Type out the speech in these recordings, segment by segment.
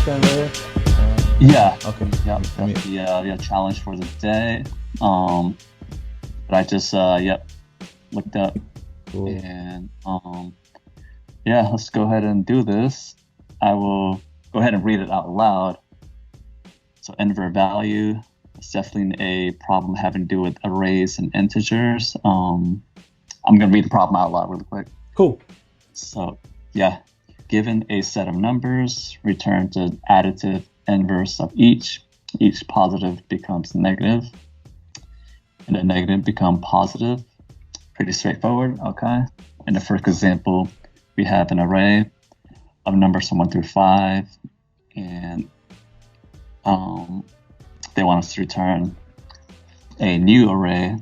question right here? Yeah. Okay. Yeah. Let me- That's the challenge for the day. But I just looked up Cool. and yeah, let's go ahead and do this. I will go ahead and read it out loud. So invert value is definitely a problem having to do with arrays and integers. I'm gonna read the problem out loud really quick. Cool. So yeah, given a set of numbers, return the additive inverse of each. Each positive becomes negative, and the negative become positive. Pretty straightforward, okay? In the first example, we have an array of numbers from 1 through 5, and they want us to return a new array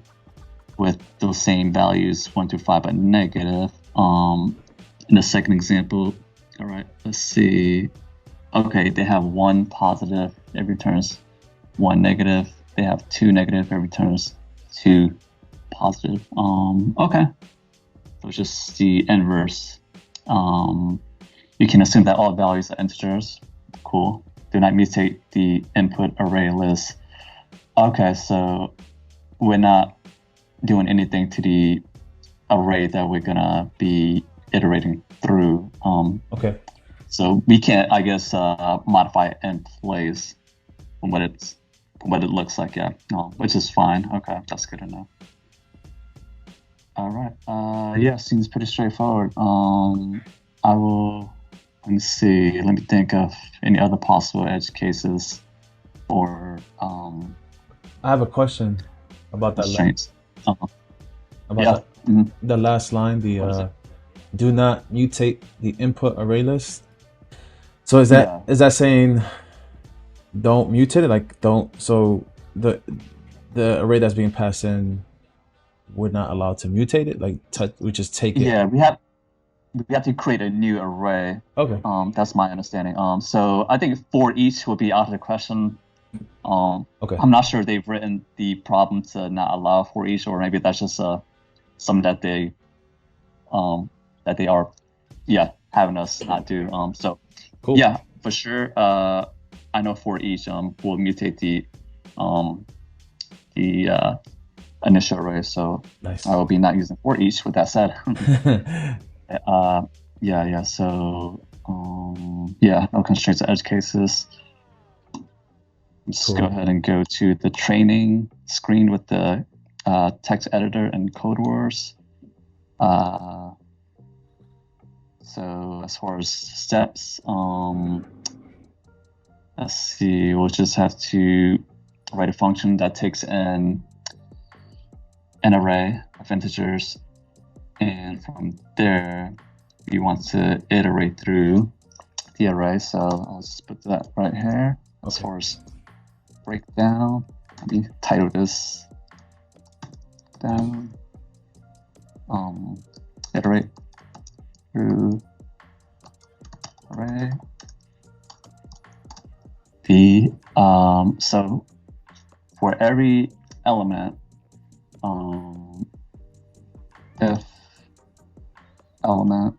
with those same values 1 through 5 but negative. In the second example, all right, let's see. Okay, they have 1 positive, it returns 1 negative. They have 2 negative, it returns 2 positive. Okay, so it's just the inverse. You can assume that all values are integers. Cool. Do not mutate the input array list. Okay, so we're not doing anything to the array that we're gonna be iterating through. Okay. So we can't, I guess, modify it in place from what it looks like, yeah. Which is fine. Okay, that's good enough. All right. Yeah, seems pretty straightforward. Let me see. Let me think of any other possible edge cases or I have a question about that. constraints. About Yeah. that, Mhm. the last line. What is it? Do not mutate the input array list. So is that saying don't mutate it? Like don't. So the array that's being passed in, we're not allowed to mutate it. Like we just take it. Yeah, we have to create a new array. Okay. That's my understanding. So I think for each would be out of the question. Okay. I'm not sure they've written the problem to not allow for each, or maybe that's just something that they are having us not do. So Cool. yeah, for sure. I know for each will mutate the initial array. So Nice. I will be not using for each. With that said. Yeah. So, no constraints to edge cases. Let's Cool. go ahead and go to the training screen with the text editor and CodeWars. So as far as steps, let's see, we'll just have to write a function that takes in an array of integers, and from there we want to iterate through the array. So I'll just put that right here. As far as breakdown, let me title this down. Iterate through array. So for every element, if element,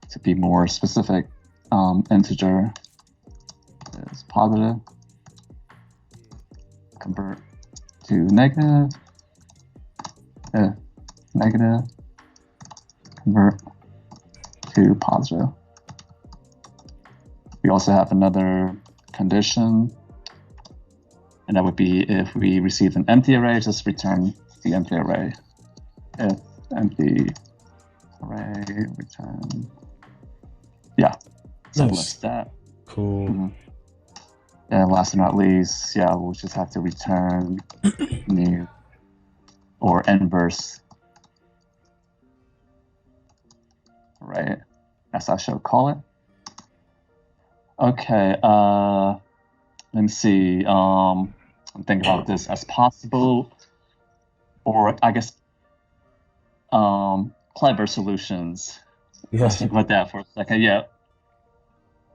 to be more specific, integer is positive, convert to negative, if negative, convert to positive. We also have another condition, and that would be if we receive an empty array, just return the empty array. If empty array, return. Yeah, simple as that. Cool. Mm-hmm. And last but not least, we'll just have to return new or inverse array, as I shall call it. Okay, let me see. I'm thinking about this as possible, or I guess clever solutions. Yeah. Let's think about that for a second. Yeah,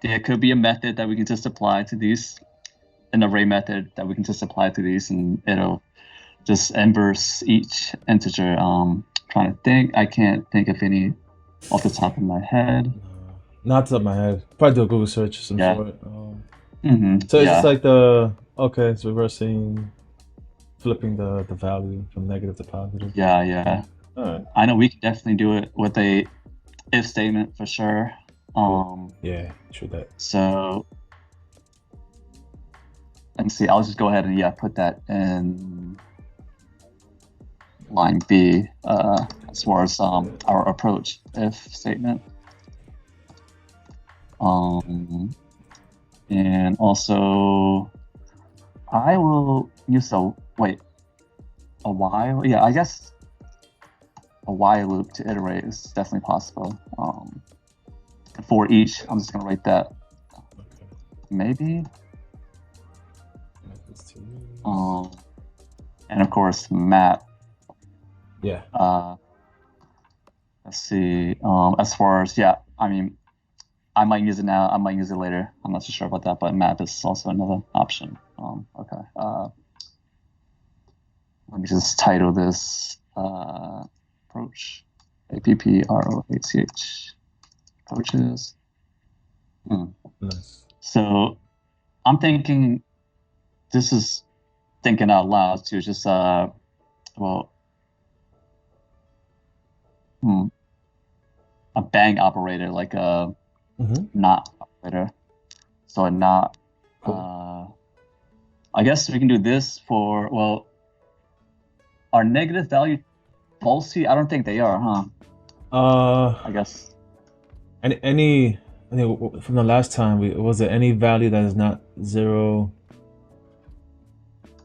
there could be a method that we can just apply to these, an array method that we can just apply to these, and it'll just inverse each integer. Trying to think, I can't think of any off the top of my head. Not top of my head. Probably do a Google search or some Yeah. sort. Mm-hmm. So it's just Yeah. like it's reversing, flipping the value from negative to positive. Yeah. Yeah. All right. I know we can definitely do it with a if statement for sure. Cool. Yeah, true that. So let me see. I'll just go ahead and put that in line B as far as our approach if statement. And also I will use a while. Yeah, I guess a while loop to iterate is definitely possible. For each, I'm just gonna write that. Okay. Maybe. And of course map. Yeah. Let's see. As far as I mean, I might use it now. I might use it later. I'm not so sure about that, but map is also another option. Okay. Let me just title this approach. APPROACH approaches. Nice. So I'm thinking this is thinking out loud too. Just a bang operator, like a not operator. So a not. Cool. I guess we can do this for are negative value falsy? I don't think they are, huh? I guess. Any I think from the last time was it any value that is not 0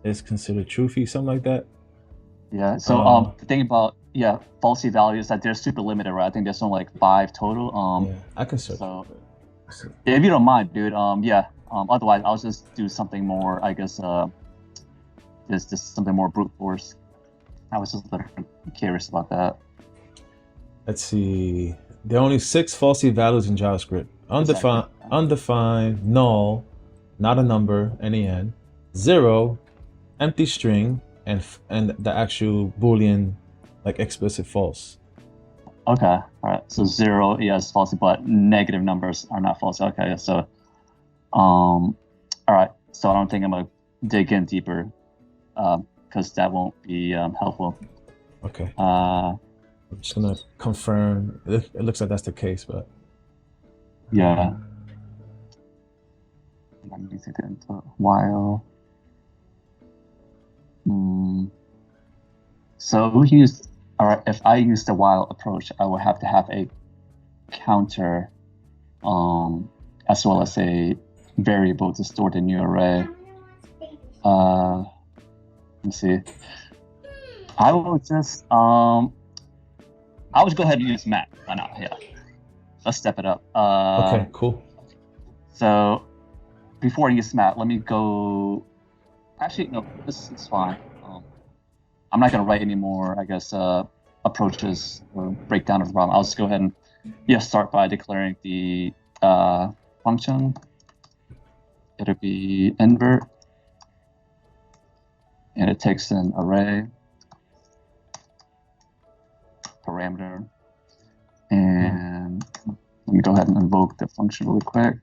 is considered truthy, something like that? Yeah. So the thing about falsy values that they're super limited, right? I think there's only like 5 total. Yeah, I can search. So if you don't mind, dude, otherwise I'll just do something more, I guess just something more brute force. I was just a little curious about that. Let's see. There are only 6 falsy values in JavaScript. Undefined, null, not a number, NaN, 0, empty string, and the actual Boolean, like explicit false. Okay, all right. So 0, is false, but negative numbers are not false. Okay, so, all right. So I don't think I'm gonna dig in deeper, because that won't be helpful. Okay. I'm just gonna confirm. It looks like that's the case, but yeah. Let me take it into while. So we can use. All right. If I use the while approach, I will have to have a counter, as well as a variable to store the new array. Let's see. I will just I will just go ahead and use map. Why not? Yeah. Let's step it up. Okay, cool. So before I use map, let me go. Actually, no, this is fine. I'm not gonna write any more, I guess, approaches or breakdown of the problem. I'll just go ahead and start by declaring the function. It'll be invert, and it takes an array parameter, and let me go ahead and invoke the function really quick.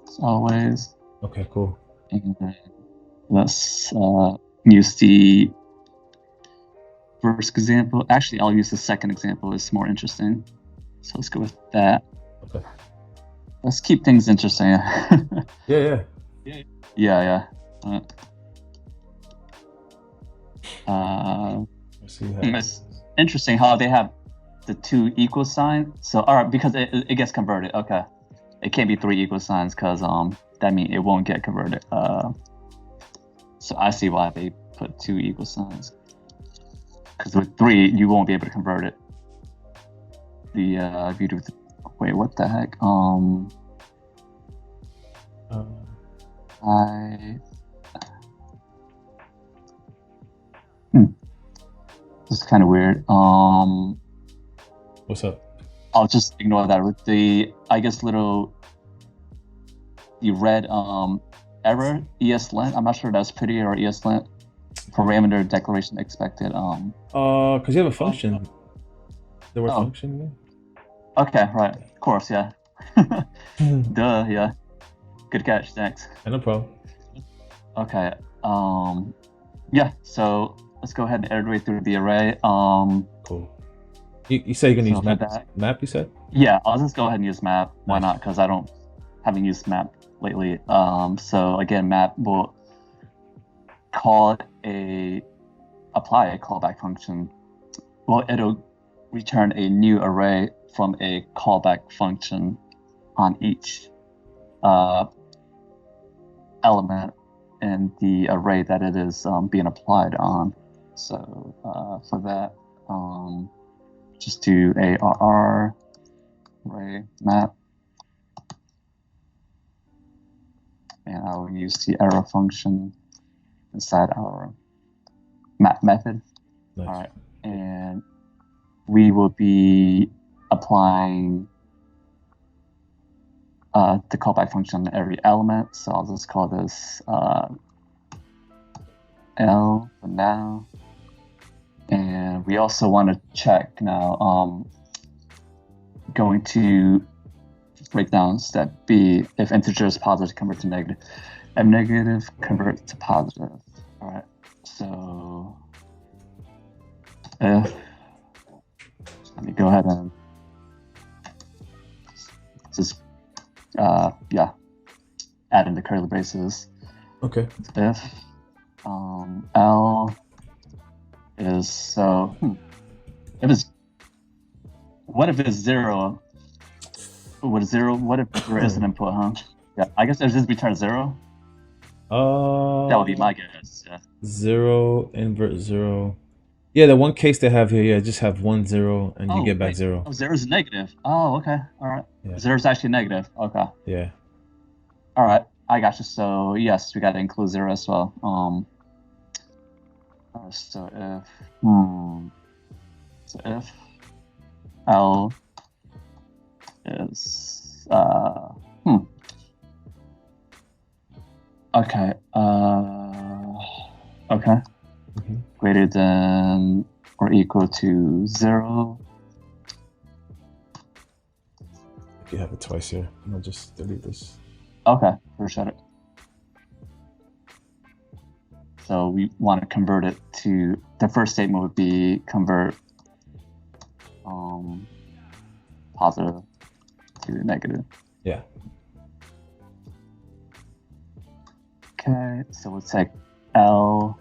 As always. Okay, cool. And let's use the first example. Actually, I'll use the second example. It's more interesting. So let's go with that. Okay. Let's keep things interesting. Yeah. It's interesting how they have the 2 equal sign. So all right, because it gets converted. Okay, it can't be 3 equal signs because that means it won't get converted. So I see why they put 2 equal signs. Because with 3, you won't be able to convert it. If you do. Wait, what the heck? This is kind of weird. What's up? I'll just ignore that with the, I guess, the red error ESLint. I'm not sure if that's pretty or ESLint. Parameter declaration expected. Because you have a function. The word Oh. function. Okay, right. Of course, yeah. Yeah. Duh, yeah. Good catch, thanks. No problem. Okay. Yeah, so let's go ahead and iterate through the array. Cool. You said you're gonna use So for map. that- Map, you said? Yeah, I'll just go ahead and use map. Why Nice. not? Because I haven't used map lately. So again, map will apply a callback function. Well, it'll return a new array from a callback function on each element in the array that it is being applied on. So for that, just do arr array map, and I'll use the arrow function inside our map method. Nice. All right, and we will be applying the callback function on every element. So I'll just call this L for now. And we also want to check now, going to break down step B, if integer is positive, convert to negative. If negative, convert to positive. All right, so if, let me go ahead and just, add in the curly braces. Okay. If L is so, what if it's 0? What if there is an input, huh? Yeah, I guess it just returns 0. That would be my guess. Yeah. 0, invert 0. Yeah, the one case they have here, yeah, just have 1 0 and you get back 0. Oh, 0 is negative. Oh, okay. All right. Yeah. 0 is actually negative. Okay. Yeah. All right. I got you. So yes, we got to include 0 as well. So if L is okay. Okay. Greater than or equal to 0. If you have it twice here, I'll just delete this. Okay, appreciate it. So we want to convert it to, the first statement would be convert positive to negative. Yeah. Okay, so we'll take L,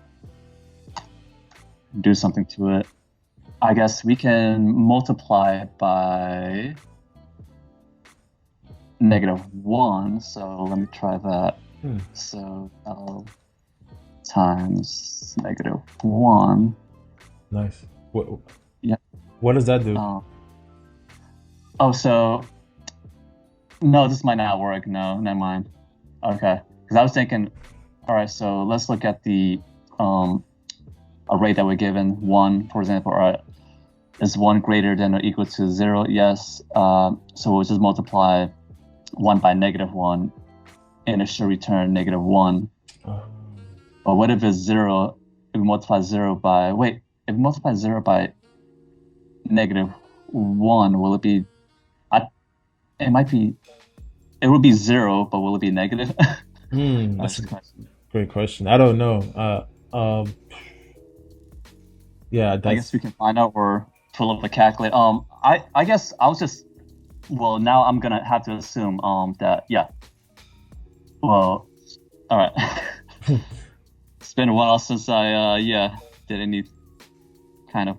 do something to it. I guess we can multiply it by -1, so let me try that. So L times -1. Nice. What? Yeah. What does that do? So no, this might not work. No, never mind. Okay, because I was thinking, all right, so let's look at the array that we're given, 1, for example. All right, is 1 greater than or equal to 0? Yes. So we'll just multiply 1 by -1, and it should return -1. But what if it's 0? If we multiply 0 by, if we multiply 0 by -1, will it be, it will be 0, but will it be negative? That's a great question. I don't know. Yeah, I guess we can find out or pull up a calculator. I guess I'll just, now I'm gonna have to assume that, yeah. Well, all right. It's been a while since I did any kind of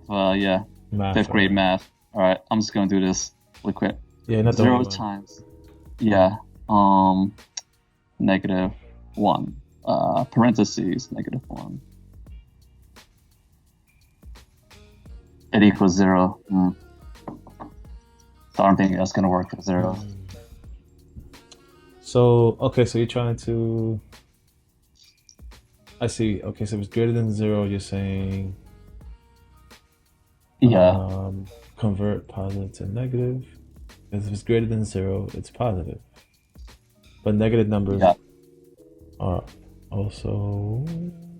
math, 5th grade math. All right, I'm just gonna do this really quick. Yeah, not 0 times -1 parentheses -1. It equals 0. So I don't think that's gonna work for 0. So okay, so you're trying to, I see. Okay, so if it's greater than 0, you're saying convert positive to negative. If it's greater than 0, it's positive. But negative numbers are also.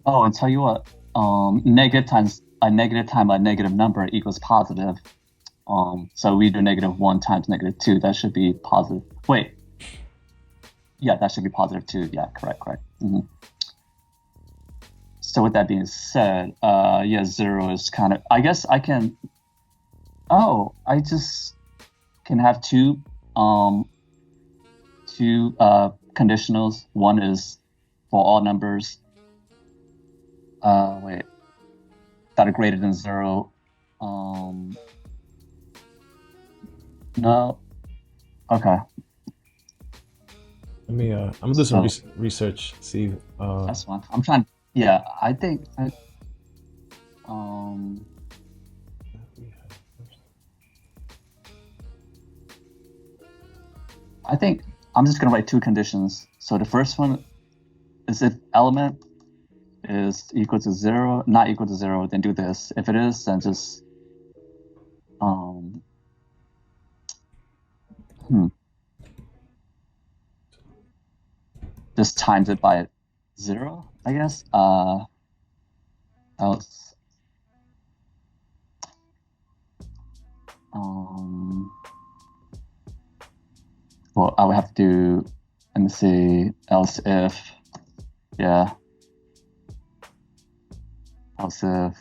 Oh, and tell you what, negative times a negative time a negative number equals positive. So we do -1 times -2. That should be positive. Wait. Yeah, that should be +2. Yeah, correct. So with that being said, yeah, 0 is kind of. I guess I can. Oh, I just can have two conditionals. One is for all numbers. Wait, that are greater than 0. No. Okay. Let me. I'm gonna do some research. See. That's fine. I'm trying. Yeah, I think. I think I'm just gonna write two conditions. So the first one is if element is equal to 0, not equal to 0, then do this. If it is, then just just times it by 0, I guess. Else, well, I would have to do, let me see, else if, yeah, else if,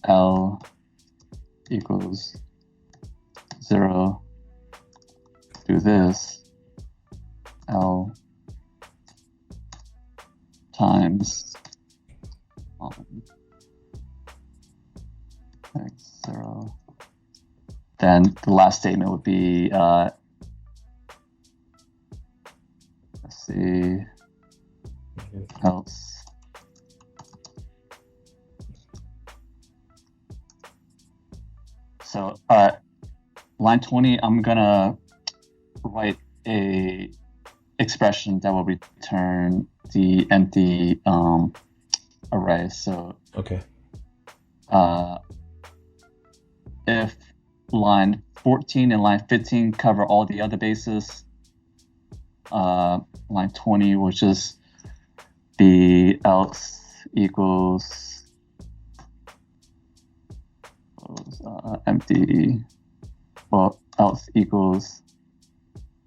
L equals 0, do this, L times x0. Then the last statement would be, let's see, else. So, line 20, I'm gonna write a expression that will return the empty array. So, okay. If line 14 and line 15 cover all the other bases, line 20 will just be else equals empty, well, else equals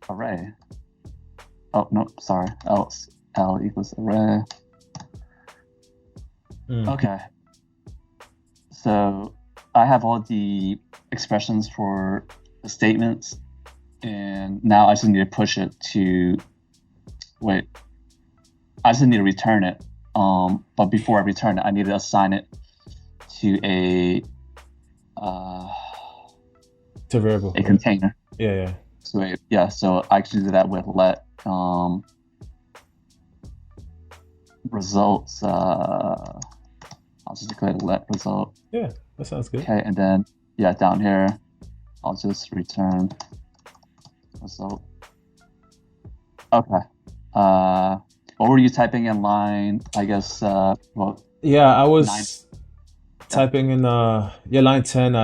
array. Oh, no, sorry, else L equals array. Okay. So I have all the expressions for the statements, and now I just need to push it to, wait, I just need to return it. But before I return it, I need to assign it to a variable, a container. Yeah. So I actually do that with let results. I'll just declare let result. Yeah, that sounds good. Okay, and then down here, I'll just return result. Okay. What were you typing in line? I guess. Well. Yeah, I was typing in line 10.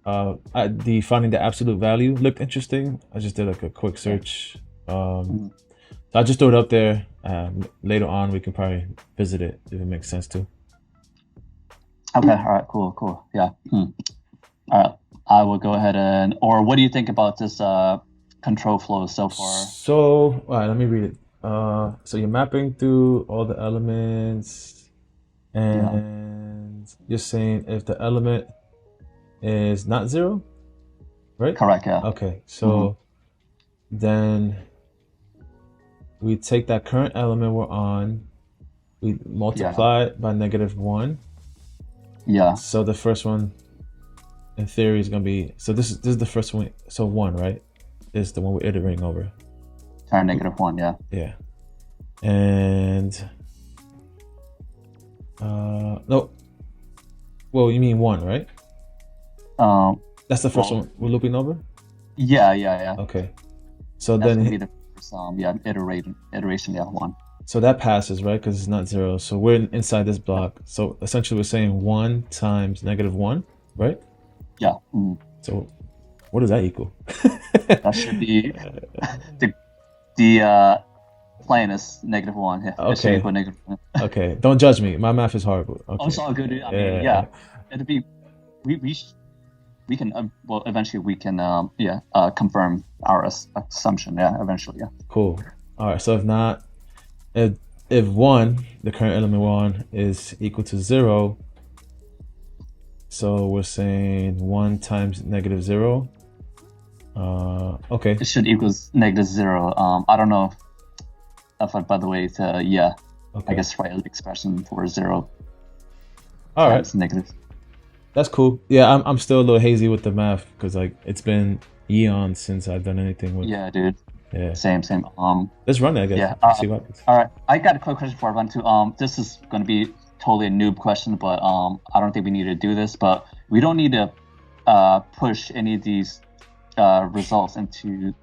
I defining the absolute value looked interesting. I just did like a quick search. So I just threw it up there. Later on, we can probably visit it if it makes sense too. Okay. All right. Cool. Yeah. All right. I will go ahead and. Or what do you think about this control flow so far? So, all right. Let me read it. So you're mapping through all the elements, and you're saying if the element is not 0, right? Correct. Yeah. Okay. So then we take that current element we're on, we multiply it by -1. Yeah. So the first one, in theory, is gonna be. So this is the first one. So 1, right? Is the one we're iterating over. Turn -1. Yeah. Yeah. And no. Well, you mean 1, right? That's the first one we're looping over? Yeah. Okay. So that's then gonna be the first, iteration, 1. So that passes, right? Because it's not 0. So we're inside this block. So essentially we're saying 1 times -1, right? Yeah. So what does that equal? That should be the plane is -1. Yeah. Okay. It should equal -1. Okay, don't judge me. My math is horrible. Oh, it's Okay. all good. I mean, Yeah. yeah, it'll be we can well eventually we can confirm our assumption. Yeah, eventually. Yeah. Cool. All right. So if not, if if one, the current element one is equal to 0, so we're saying 1 times negative 0. Okay. It should equals -0. I don't know if by the way, it's yeah. I Okay. guess write an expression for 0 All right. times negative. That's cool. Yeah, I'm still a little hazy with the math because like it's been eons since I've done anything with. Yeah, dude. Yeah. Same. Let's run it, I guess. Yeah. See what happens. All right. I got a quick question for everyone too. This is going to be totally a noob question, but I don't think we need to do this. But we don't need to push any of these results into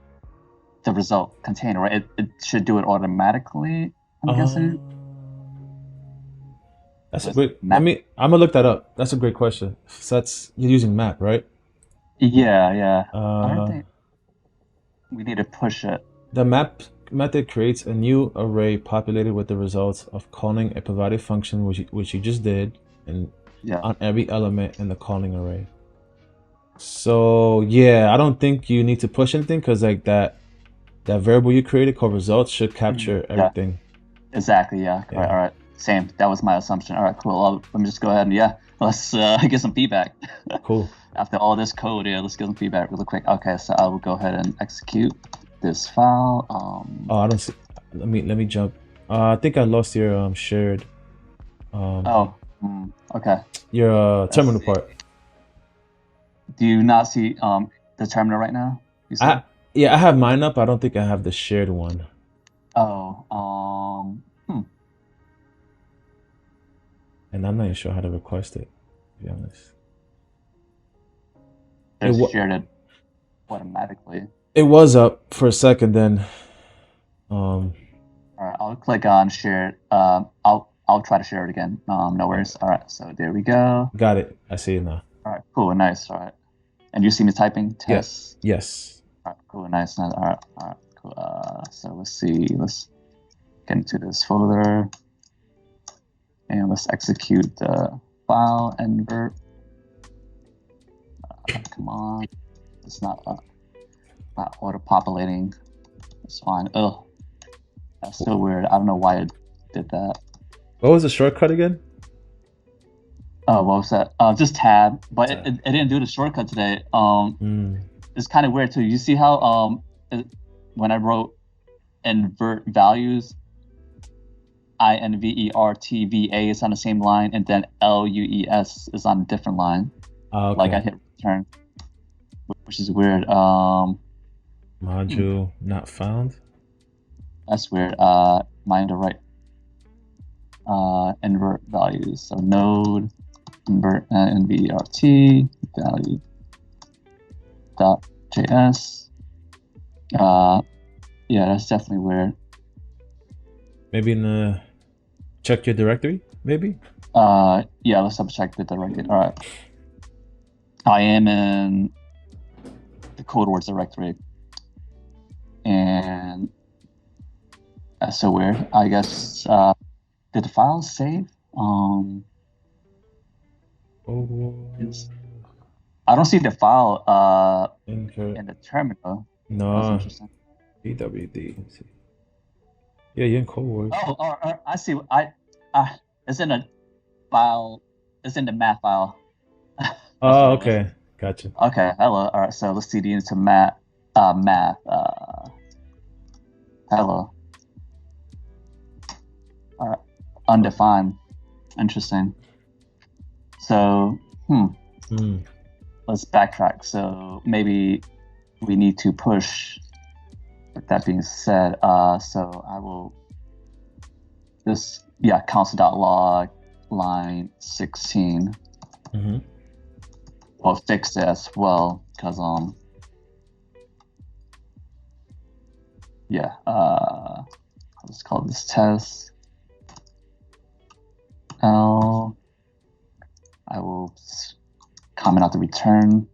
the result container, right? It should do it automatically. I'm guessing. That's a great. I'm gonna look that up. That's a great question. So that's you're using map, right? Yeah. I don't think we need to push it. The map method creates a new array populated with the results of calling a provided function, which you just did, and on every element in the calling array. So yeah, I don't think you need to push anything because like that variable you created called results should capture everything. Exactly. Yeah. All right. Same. That was my assumption. All right. Cool. Let me just go ahead and let's get some feedback. Cool. After all this code, let's get some feedback really quick. Okay, so I will go ahead and execute this file. Oh, I don't see. Let me jump. I think I lost your shared. Okay. Your terminal part. Do you not see the terminal right now? Yeah, I have mine up. I don't think I have the shared one. And I'm not even sure how to request it, to be honest. It shared it automatically. It was up for a second then. All right, I'll click on share. I'll try to share it again. No worries. All right, so there we go. Got it. I see it now. All right, cool, nice. All right, and you see me typing test? Yes. All right, cool, nice. All right, cool. So let's see. Let's get into this folder, and let's execute the file invert. Come on, it's not auto-populating. It's fine. Oh, that's so weird. I don't know why it did that. What was the shortcut again? Oh, what was that? Just tab, but it didn't do the shortcut today. It's kind of weird too. You see how when I wrote invert values, INVERTVA is on the same line, and then LUES is on a different line. Okay. Like I hit return, which is weird. Module not found. That's weird. Mine to write invert values. So node invert NVERT value dot JS. Yeah, that's definitely weird. Maybe in the check your directory, maybe? Yeah, let's double check the directory. All right. I am in the CodeWars directory. And that's so weird. I guess did the file save? I don't see the file in the terminal. No. That's interesting. BWD. Let's see. Yeah, you're in CodeWars. Oh, I see. It's in a file. It's in the math file. Oh, okay. Gotcha. Okay, hello. All right, so let's cd into math. Hello. All right, undefined. Interesting. So, let's backtrack. So maybe we need to push. With that being said, so I will this console.log line 16. I'll fix it as well because let's call this test L. I will comment out the return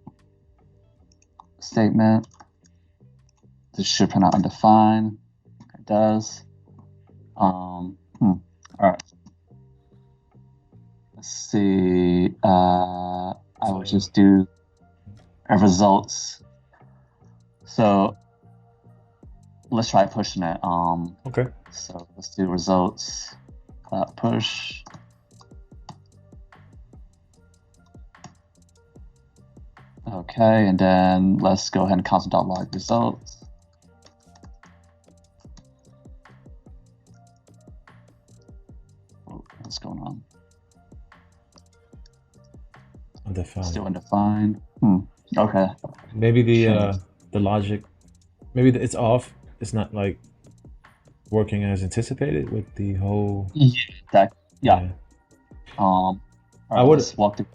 statement. This should print out undefined. It does. All right. see. I will just do results. So let's try pushing it. Okay. So let's do results. Push. Okay, and then let's go ahead and console.log results. Oh, what's going on? Undefined. Still undefined. Okay. Maybe the logic, maybe it's off. It's not like working as anticipated with the whole. Yeah. I would walk through.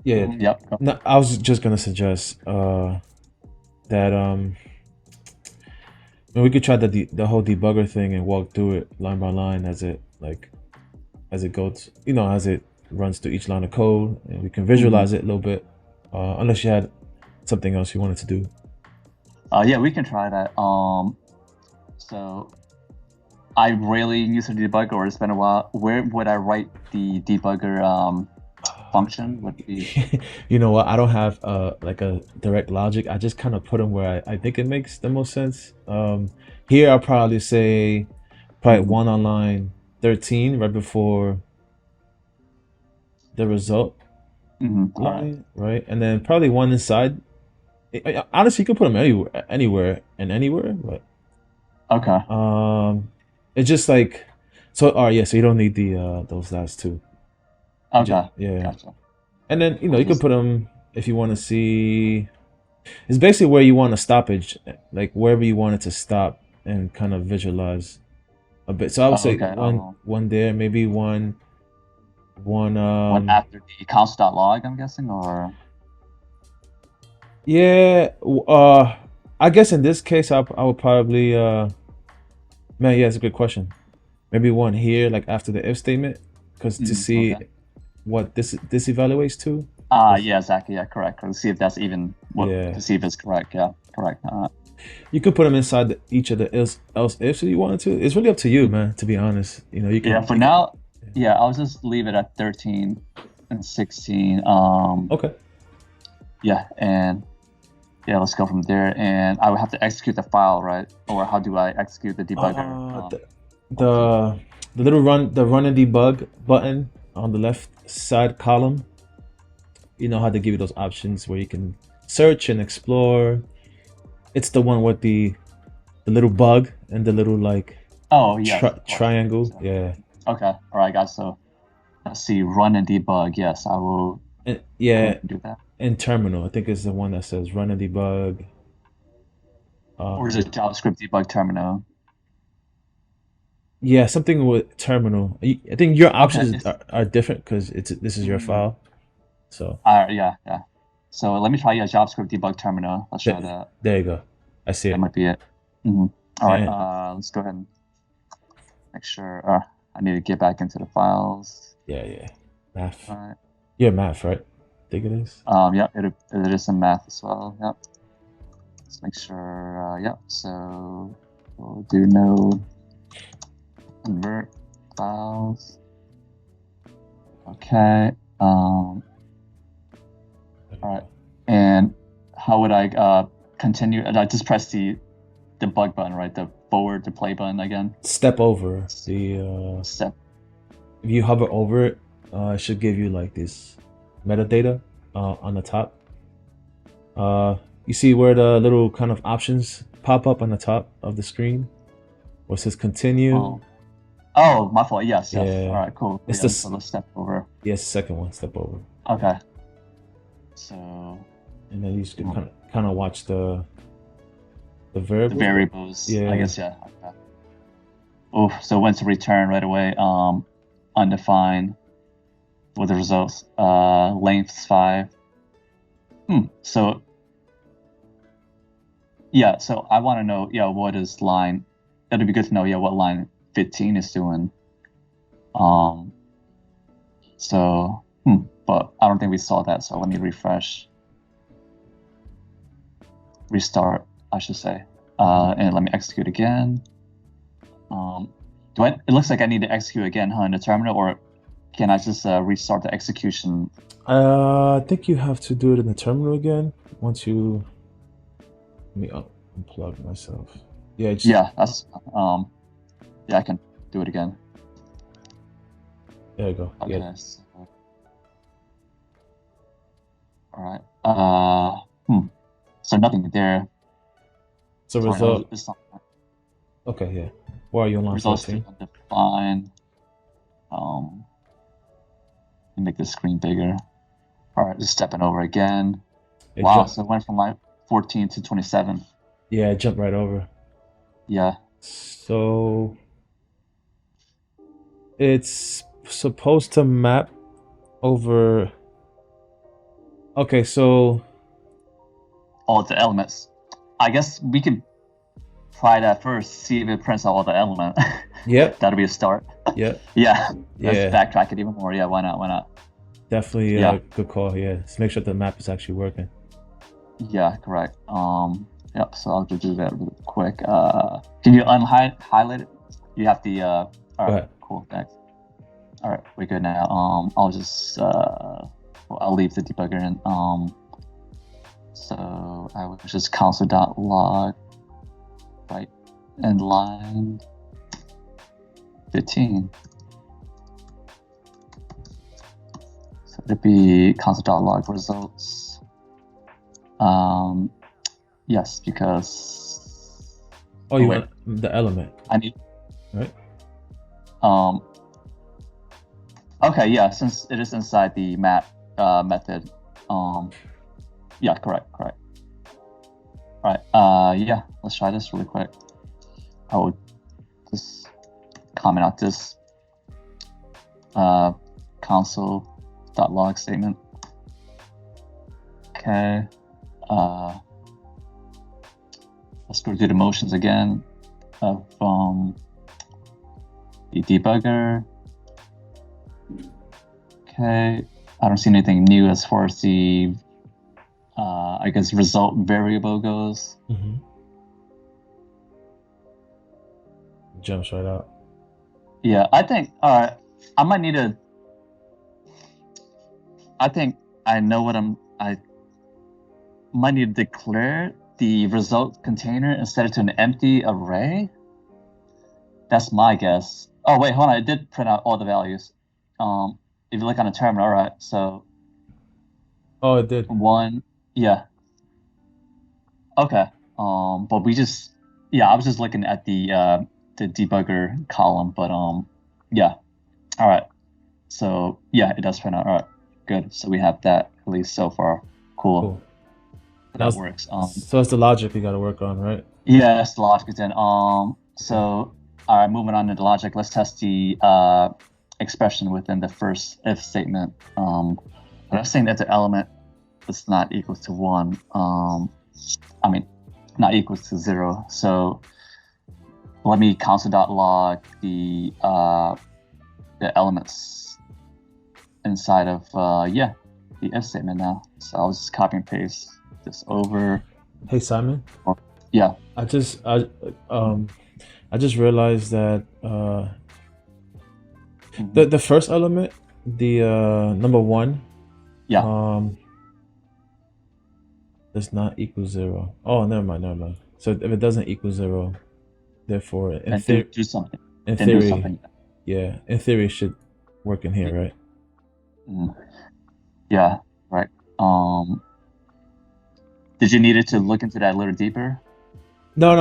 Yeah. Yep. No, I was just gonna suggest that we could try the whole debugger thing and walk through it line by line as it goes, as it runs through each line of code, and we can visualize it a little bit. Unless you had something else you wanted to do. Yeah, we can try that. So I really use a debugger, or it's been a while. Where would I write the debugger function? Would be. You know what? I don't have like a direct logic. I just kind of put them where I think it makes the most sense. Here I'll probably say one on line 13 right before the result line, right? And then probably one inside. Honestly, you can put them anywhere, but okay. It's just like so. All right, yeah. So you don't need the those last two. Okay. Yeah. Gotcha. And then you can put them if you want to see. It's basically where you want a stoppage, like wherever you want it to stop, and kind of visualize a bit. So I would say one there, maybe one after the console.log, I'm guessing, or yeah. I guess in this case, I would probably man, yeah, it's a good question. Maybe one here, like after the if statement, because to see what this evaluates to. Yeah, exactly. Yeah, correct. To see if that's even to see if it's correct. Yeah, correct. You could put them inside each of the else ifs if you wanted to. It's really up to you, man. To be honest, you can. Yeah, for now, I'll just leave it at 13 and 16. Okay. Yeah, and let's go from there. And I would have to execute the file, right? Or how do I execute the debugger? The little run and debug button on the left side column. You know how to give you those options where you can search and explore. It's the one with the little bug and the little like triangle. Yeah. Okay. All right, guys. So let's see. Run and debug. Yes, I will. Do that. In terminal, I think it's the one that says run and debug. Or is it JavaScript debug terminal? Yeah, something with terminal. I think your options are different because this is your file. So. Yeah. So let me try JavaScript debug terminal. Let's try that. There you go. I see it. That might be it. All right. Let's go ahead and make sure. I need to get back into the files. Yeah. Math. All right. Yeah, math, right? I think it is. Yeah, it is some math as well. Yep. Let's make sure. Yep. So we'll do node invert files. Okay. All right. And how would I continue? I just press the debug button, right? The forward to play button again. Step over the step. If you hover over it, it should give you like this metadata on the top. You see where the little kind of options pop up on the top of the screen, where it says continue. Oh, my fault. Yes. Yeah. All right. Cool. It's the step over. Yes, second one. Step over. Okay. So. And then you just kind of watch the variables. The variables. Yeah. I guess Okay. Oh, so it went to return right away. Undefined. With the results. Length 5. So. Yeah. So I want to know. Yeah. What is line? That'd be good to know. Yeah. What line 15 is doing. So. But I don't think we saw that. So let me refresh. Restart, I should say. And let me execute again. It looks like I need to execute again, in the terminal, or can I just restart the execution? I think you have to do it in the terminal again. Once you, let me unplug myself. Yeah. That's yeah, I can do it again. There you go. Okay. Yeah. So, all right. So nothing there. So result. Okay. Yeah. Why are you on line 14? Undefined. Let me make the screen bigger. All right, just stepping over again. Wow, so it went from like 14 to 27. Yeah, it jumped right over. Yeah. So it's supposed to map over. Okay, so all the elements. I guess we can try that first, see if it prints out all the elements. Yep. That'll be a start. Yep. Yeah. Let's backtrack it even more. Yeah, why not? Why not? Definitely good call. Yeah. Let's make sure the map is actually working. Yeah, correct. Yep, so I'll just do that really quick. Can you highlight it? You have the all right, cool, thanks. All right, we're good now. I'll just I'll leave the debugger in. So I will just console.log right and line 15. So it'd be console.log results. Yes, because you want the element. I need right. Okay, yeah, since it is inside the map method. Yeah, correct. All right. Yeah, let's try this really quick. I will just comment out this console.log statement. Okay. Let's go through the motions again of the debugger. Okay, I don't see anything new as far as the I guess result variable goes. Jumps right out. Yeah, I think I might need to. I think I know what I might need to declare the result container instead of to an empty array. That's my guess. Oh wait, hold on. It did print out all the values. If you look on the terminal, all right. So. Oh, it did. One, yeah. Okay. But we just, I was just looking at the debugger column, but yeah. All right. So yeah, it does print out. All right, good. So we have that at least so far. Cool. That works. So that's the logic we got to work on, right? Yeah, that's the logic then. So all right, moving on to the logic. Let's test the expression within the first if statement. But I'm saying that the element is not equal to 1. I mean, not equal to 0. So let me console.log the elements inside of the if statement now. So I'll just copy and paste this over. Hey Simon. Yeah. I just realized that the first element, the number 1. Yeah. Does not equal 0. Oh, never mind. So if it doesn't equal 0, therefore in theory, do something. In theory, do something. Yeah. In theory, it should work in here, right? Yeah. Right. Did you need it to look into that a little deeper? No.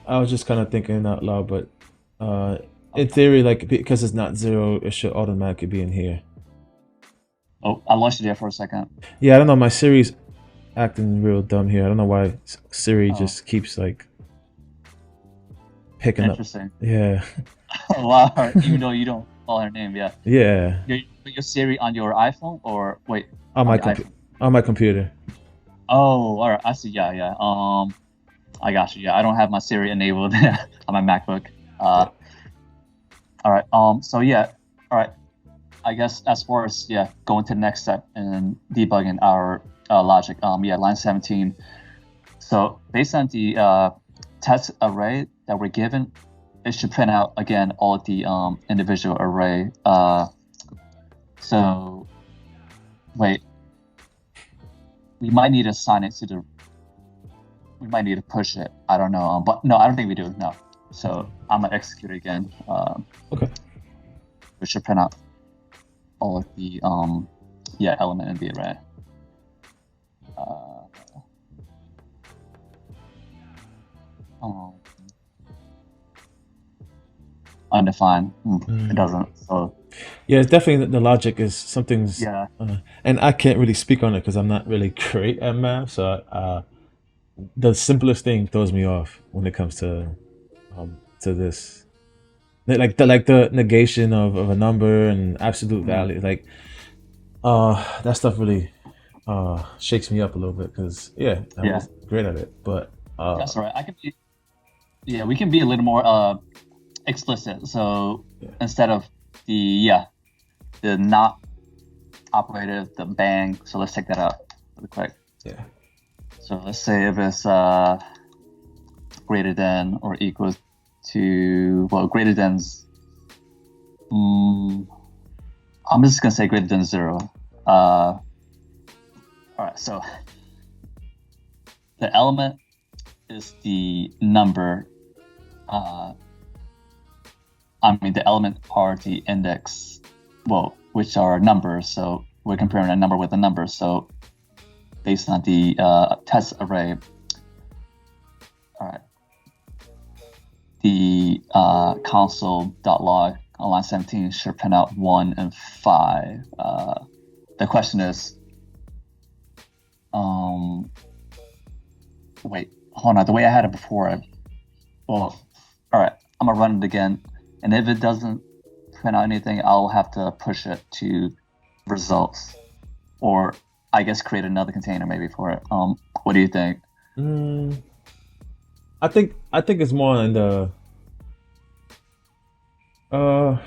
I was just kind of thinking out loud, but in theory, like because it's not 0, it should automatically be in here. Oh, I lost you there for a second. Yeah, I don't know. My Siri's acting real dumb here. I don't know why Siri just keeps like picking up. Interesting. Yeah. Oh, wow. Even though you don't call her name, yeah. Yeah. Your Siri on your iPhone or wait? On my computer. Oh, all right. I see. Yeah. I got you. Yeah, I don't have my Siri enabled on my MacBook. All right. So yeah. All right. I guess as far as going to the next step and debugging our logic. Line 17. So based on the test array that we're given, it should print out again all of the individual array So, wait. We might need to assign it to the. We might need to push it. I don't know. But no, I don't think we do. No. So I'm gonna execute it again. Okay. We should print out all of the element in the array. Undefined. It doesn't. So yeah, it's definitely the logic is something's. yeah. And I can't really speak on it because I'm not really great at math. So the simplest thing throws me off when it comes to this. Like the negation of a number and absolute value. Like that stuff really shakes me up a little bit because I was great at it, but that's right. We can be a little more explicit. So instead of the not operative, the bang. So let's take that out really quick. Yeah. So let's say if it's greater than or equal to, well, greater than. I'm just gonna say greater than 0. All right. So the element is the number. The element are the index, well, which are numbers. So we're comparing a number with a number. So based on the test array, all right, the console.log on line 17 should print out 1 and 5. The question is, wait, hold on. The way I had it before, all right, I'm gonna run it again. And if it doesn't print out anything, I'll have to push it to results, or I guess create another container maybe for it. What do you think? I think it's more in the. I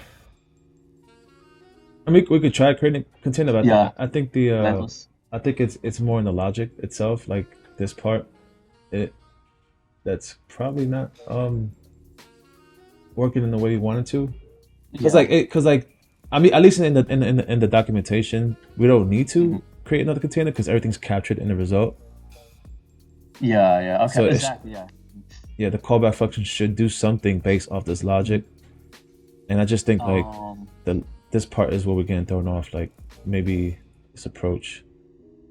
mean, we could try creating a container, but I think I think it's more in the logic itself, like this part. That's probably not working in the way you wanted to, because I mean, at least in the documentation, we don't need to create another container because everything's captured in the result. Okay, so exactly. The callback function should do something based off this logic, and I just think this part is where we're getting thrown off, like maybe this approach.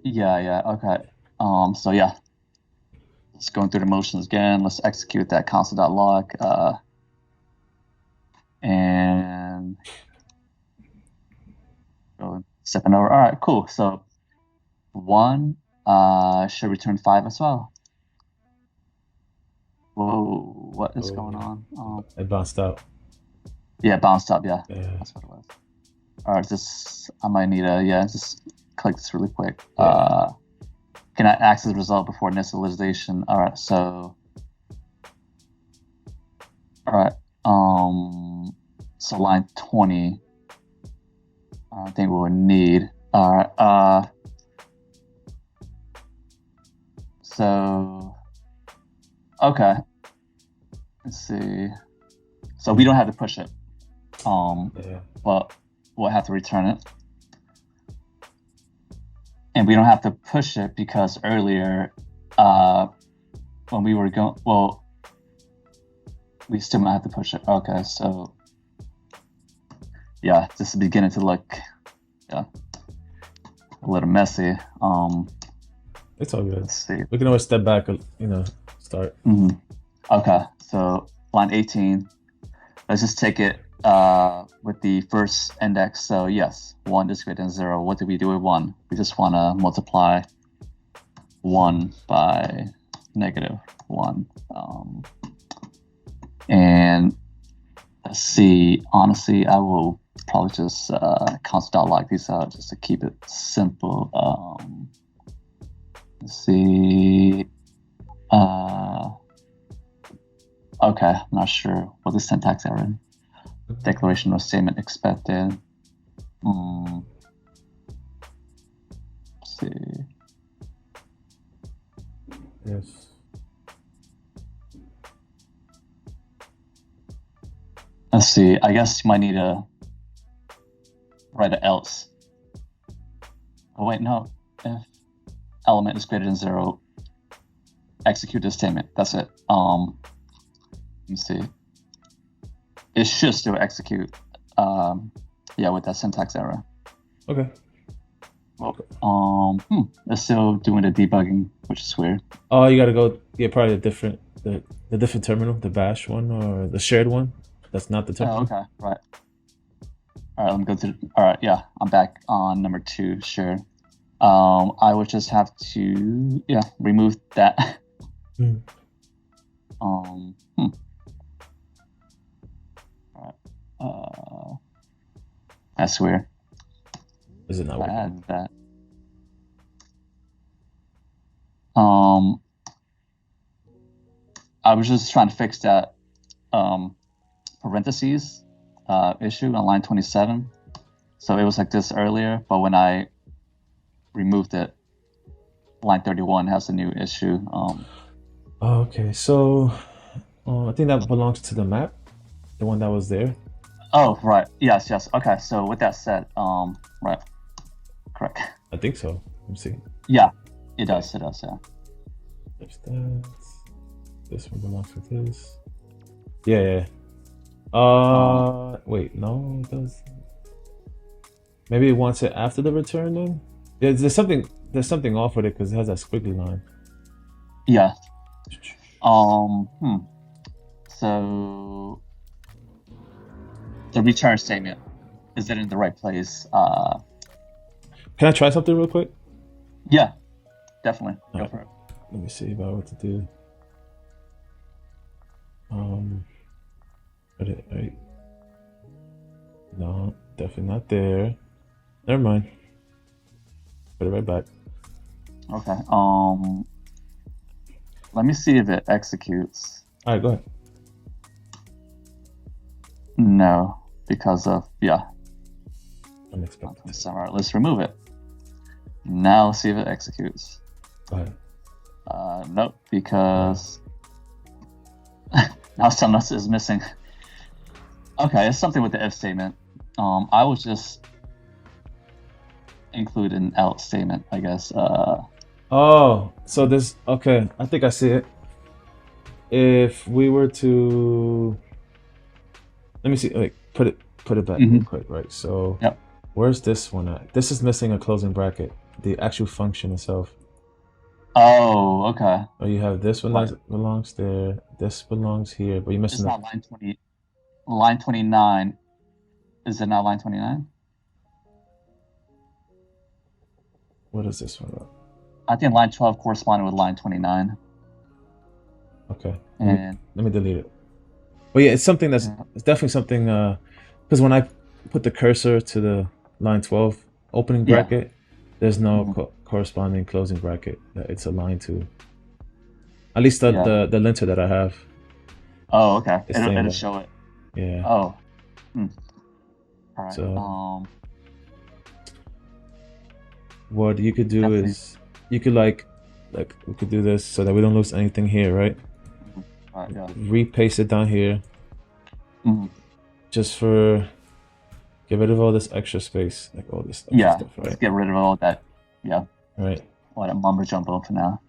Okay. So let's go through the motions again. Let's execute that console.log. And go stepping over. All right, cool. So 1 should return 5 as well. Whoa, what is going on? It bounced out. Yeah, bounced up. Yeah, that's what it was. All right, I might need just click this really quick. Can I access the result before initialization? All right, so so line 20, I think we'll need. All right, so okay, let's see. So we don't have to push it. But we'll have to return it, and we don't have to push it because earlier, when we were going, well, we still might have to push it. Okay, so this is beginning to look a little messy. It's all good. Let's see. We can always step back, start. Okay, so line 18. Let's just take it with the first index. So yes, 1 is greater than 0. What do we do with 1? We just want to multiply 1 by -1. And let's see. Honestly, I will probably just console.log these out just to keep it simple. Let's see. Okay, I'm not sure what the syntax error. Declaration or statement expected. Let's see. Yes. Let's see. I guess you might need to write an else Oh wait, no. If element is greater than 0, execute this statement. That's it. Let me see. It should still execute. Yeah, with that syntax error. Okay. It's still doing the debugging, which is weird. Oh, you gotta go. Yeah, probably the different terminal, the bash one or the shared one. That's not the terminal. Oh, okay, right. All right, let me go through. All right, yeah, I'm back on number 2. Sure. I would just have to remove that. All right. That's weird. Is it not working? Add that. I was just trying to fix that parentheses issue on line 27. So it was like this earlier, but when I removed it, line 31 has a new issue. Okay, so I think that belongs to the map, the one that was there. Oh, right. Yes. Okay. So with that said, right. Correct. I think so. Let me see. Yeah, it does. It does. Yeah. There's that. This one belongs to this. Yeah. Wait, no, it does. Maybe it wants it after the return then. Yeah, there's something off with it because it has that squiggly line. Yeah. So the return statement, is it in the right place? Can I try something real quick? Yeah, definitely. Go for it. Let me see about what to do. Right. No, definitely not there. Never mind. Put it right back. Okay. Let me see if it executes. All right, go ahead. No, because of Unexpected. So, all right, let's remove it. Now let's see if it executes. Go ahead. Nope, because now something else is missing. Okay, it's something with the if statement. I will just include an else statement, I guess. Oh, so this, okay, I think I see it. If we were to, let me see, like, put it back real quick, right? So, where's this one at? This is missing a closing bracket, the actual function itself. Oh, okay. Oh, you have this one that belongs there, this belongs here, but you're missing. It's not line 20. Line 29. Is it not line 29? What is this one? I think line 12 corresponded with line 29. Okay. And let me delete it. But yeah, it's something that's it's definitely something because when I put the cursor to the line 12 opening bracket, there's no corresponding closing bracket that it's aligned to. At least the linter that I have. Oh, okay. It'll show it. Yeah. Oh. All right. So what you could do is you could like we could do this so that we don't lose anything here, right? Repaste it down here. Just for get rid of all this extra space, like all this stuff. Yeah, stuff, right? Let's get rid of all that. Yeah. Right. All that mumbo jumbo for now.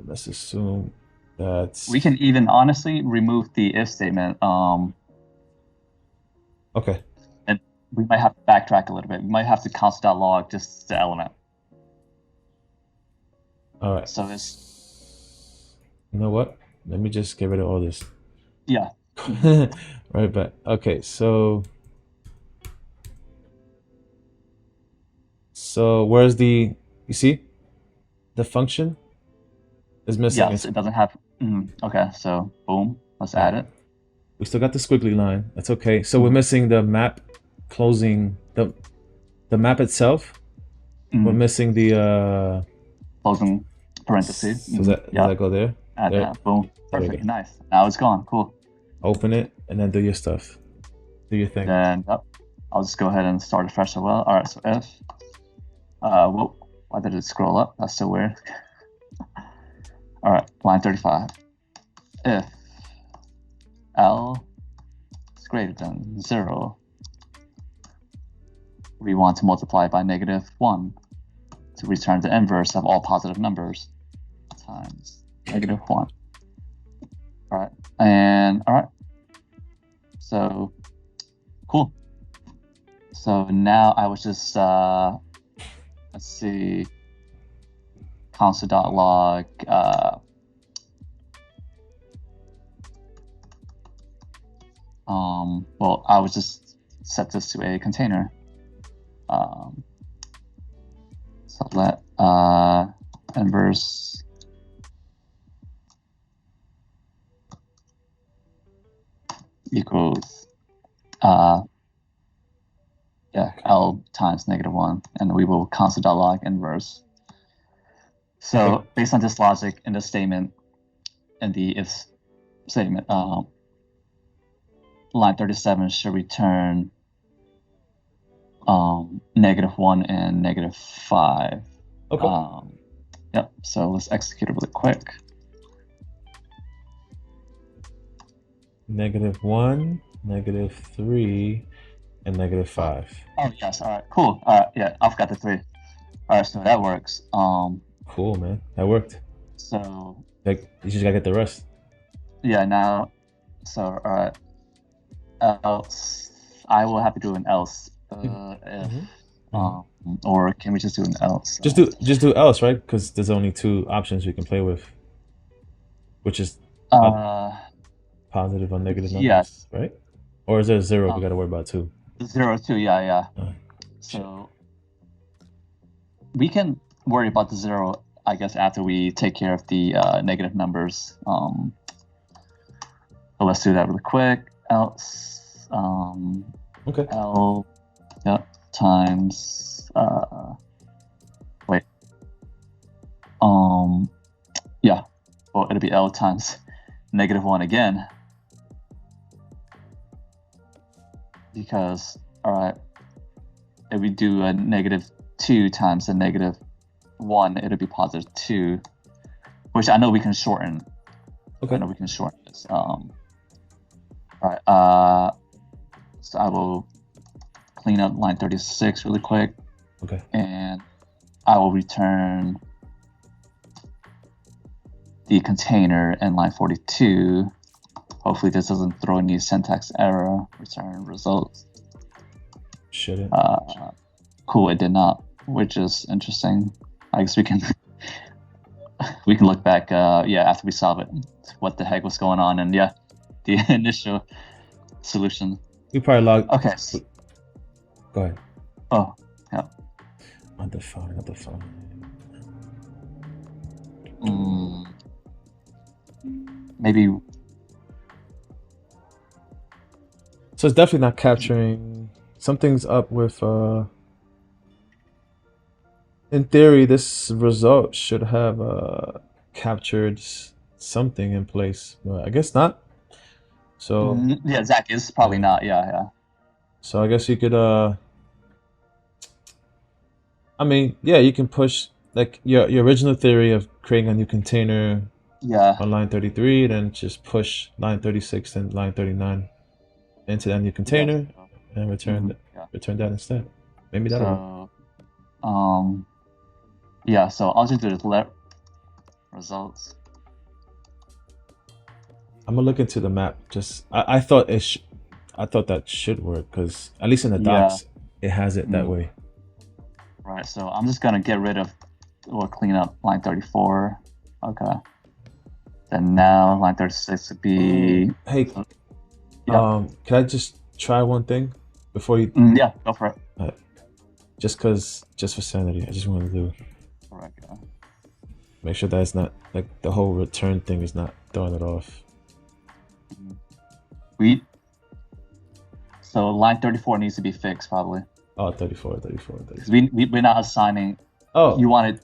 Let's assume that we can even honestly remove the if statement. Okay. And we might have to backtrack a little bit. We might have to console.log just the element. All right. So this. You know what? Let me just get rid of all this. Yeah. Right back. Okay, so where's the, you see the function is missing. Yes, it doesn't have. Okay, so boom, let's add it. We still got the squiggly line. That's okay. So we're missing the map closing, the map itself. We're missing the closing parentheses. Does that go there? Add that. Boom. Perfect. Nice. Now it's gone. Cool. Open it and then do your stuff. Do your thing. Then I'll just go ahead and start afresh as well. All right. So if whoa, why did it scroll up? That's so weird. All right. Line 35. If L is greater than 0, we want to multiply by -1 to return the inverse of all positive numbers times -1. All right, and all right. So cool. So now I was just let's see, console.log well, I would just set this to a container. So let inverse equals L times -1, and we will console.log inverse. So based on this logic in the statement and the if statement, line 37 should return -1 and -5. Okay. Yep. So let's execute it really quick. -1, -3, and -5. Oh yes. All right. Cool. All right. Yeah, I forgot the 3. All right. So that works. Cool, man. That worked. So like you just gotta get the rest. Yeah. Now. So all right. Else, I will have to do an else. If or can we just do an else? Just do else, right? Because there's only 2 options we can play with, which is positive or negative numbers, yes. right? Or is there 0? We got to worry about 2. 0, 2, yeah. So we can worry about the 0, I guess, after we take care of the negative numbers. So let's do that really quick. Else, okay. L, times, wait. Yeah. Well, it'll be L times -1 again. Because, all right, if we do a -2 times a -1, it'll be +2, which I know we can shorten. Okay. I know we can shorten this. All right. So I will clean up line 36 really quick. Okay. And I will return the container in line 42. Hopefully this doesn't throw any syntax error. Return results. Shouldn't. Cool, it did not, which is interesting. I guess we can look back after we solve it, what the heck was going on, and the initial solution. We probably log. Okay. Go ahead. Oh, yeah. Undefined. Maybe. So it's definitely not capturing. Something's up with. In theory, this result should have captured something in place, but I guess not. So yeah, Zach is probably not. Yeah. So I guess you could. I mean, yeah, you can push like your original theory of creating a new container. Yeah. On line 33, then just push line 36 and line 39 into that new container and return that instead. Maybe that'll work. Yeah, so I'll just do the let results. I'm gonna look into the map. Just I thought that should work because at least in the docs it has it that way. Right. So I'm just gonna get rid of or clean up line 34. Okay. Then now line 36 would be. Hey. Can I just try one thing before you? Yeah, go for it. Just for sanity, I just want to do. Correct. Yeah. Make sure that it's not like the whole return thing is not throwing it off. So line 34 needs to be fixed probably. Oh, 34. Because we're not assigning. Oh. You wanted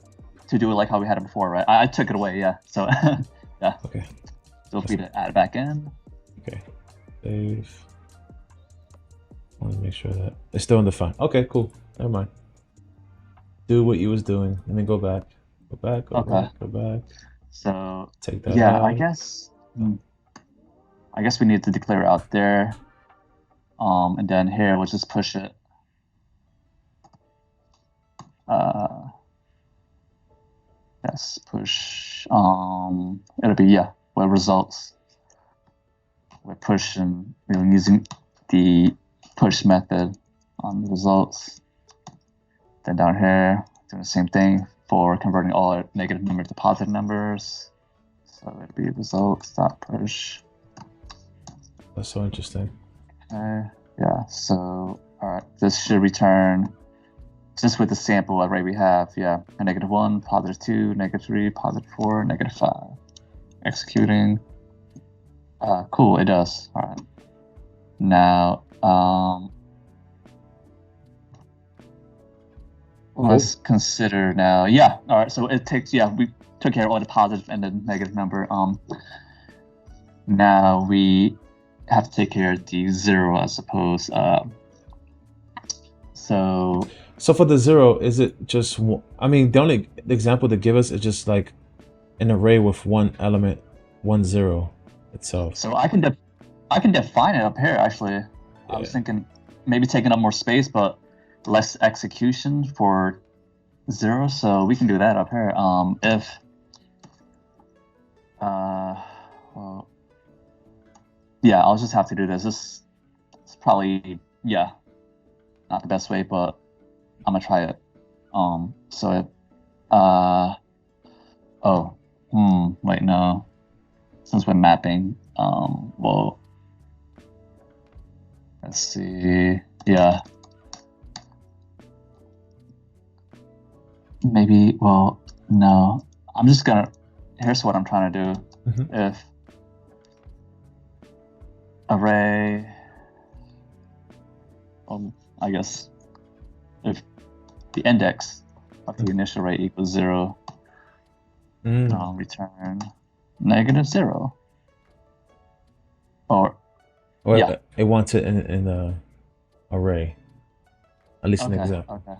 to do it like how we had it before, right? I took it away, yeah. So yeah. Okay. Feel free to add it back in. Okay. Save. I want to make sure that it's still undefined. Okay, cool. Never mind. Do what you was doing. Let me go back. Go back. So take that out. I guess we need to declare out there. And then here we'll just push it. Yes, push. It'll be web results. We're pushing. We're using the push method on the results. Then down here, doing the same thing for converting all our negative numbers to positive numbers. So it'll be results.push. That's so interesting. Okay. Yeah. So all right, this should return just with the sample array we have. Yeah, a -1, +2, -3, +4, -5. Executing. Cool. It does. All right. Now, let's consider now. Yeah. All right. So it takes. Yeah, we took care of all the positive and the negative number. Now we have to take care of the 0, I suppose. So for the 0, is it just one? I mean, the only example they give us is just like an array with one element, 1 0 itself. So I can define it up here. Actually, I was thinking maybe taking up more space, but less execution for 0. So we can do that up here. If well, yeah, I'll just have to do this. This is probably not the best way, but I'm gonna try it. So it wait, no. Since we're mapping, well, let's see. Yeah. Maybe, well, no. I'm just gonna, here's what I'm trying to do. If array, I guess, if the index of the initial array equals 0, return -0. Or it wants it in the array, at least an example. Okay,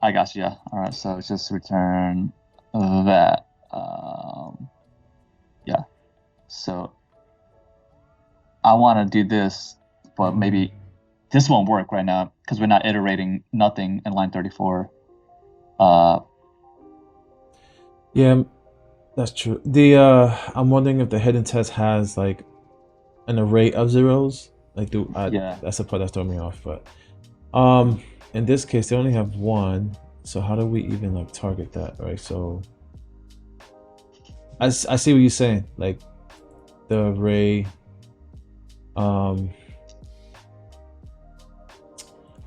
I got you. Yeah. All right, so just return that. Yeah. So I want to do this, but maybe this won't work right now because we're not iterating nothing in line 34. Yeah, that's true. I'm wondering if the hidden test has like an array of zeros. Like, that's the part that's throwing me off. But in this case, they only have 1. So how do we even like target that, right? So I see what you're saying. Like the array. How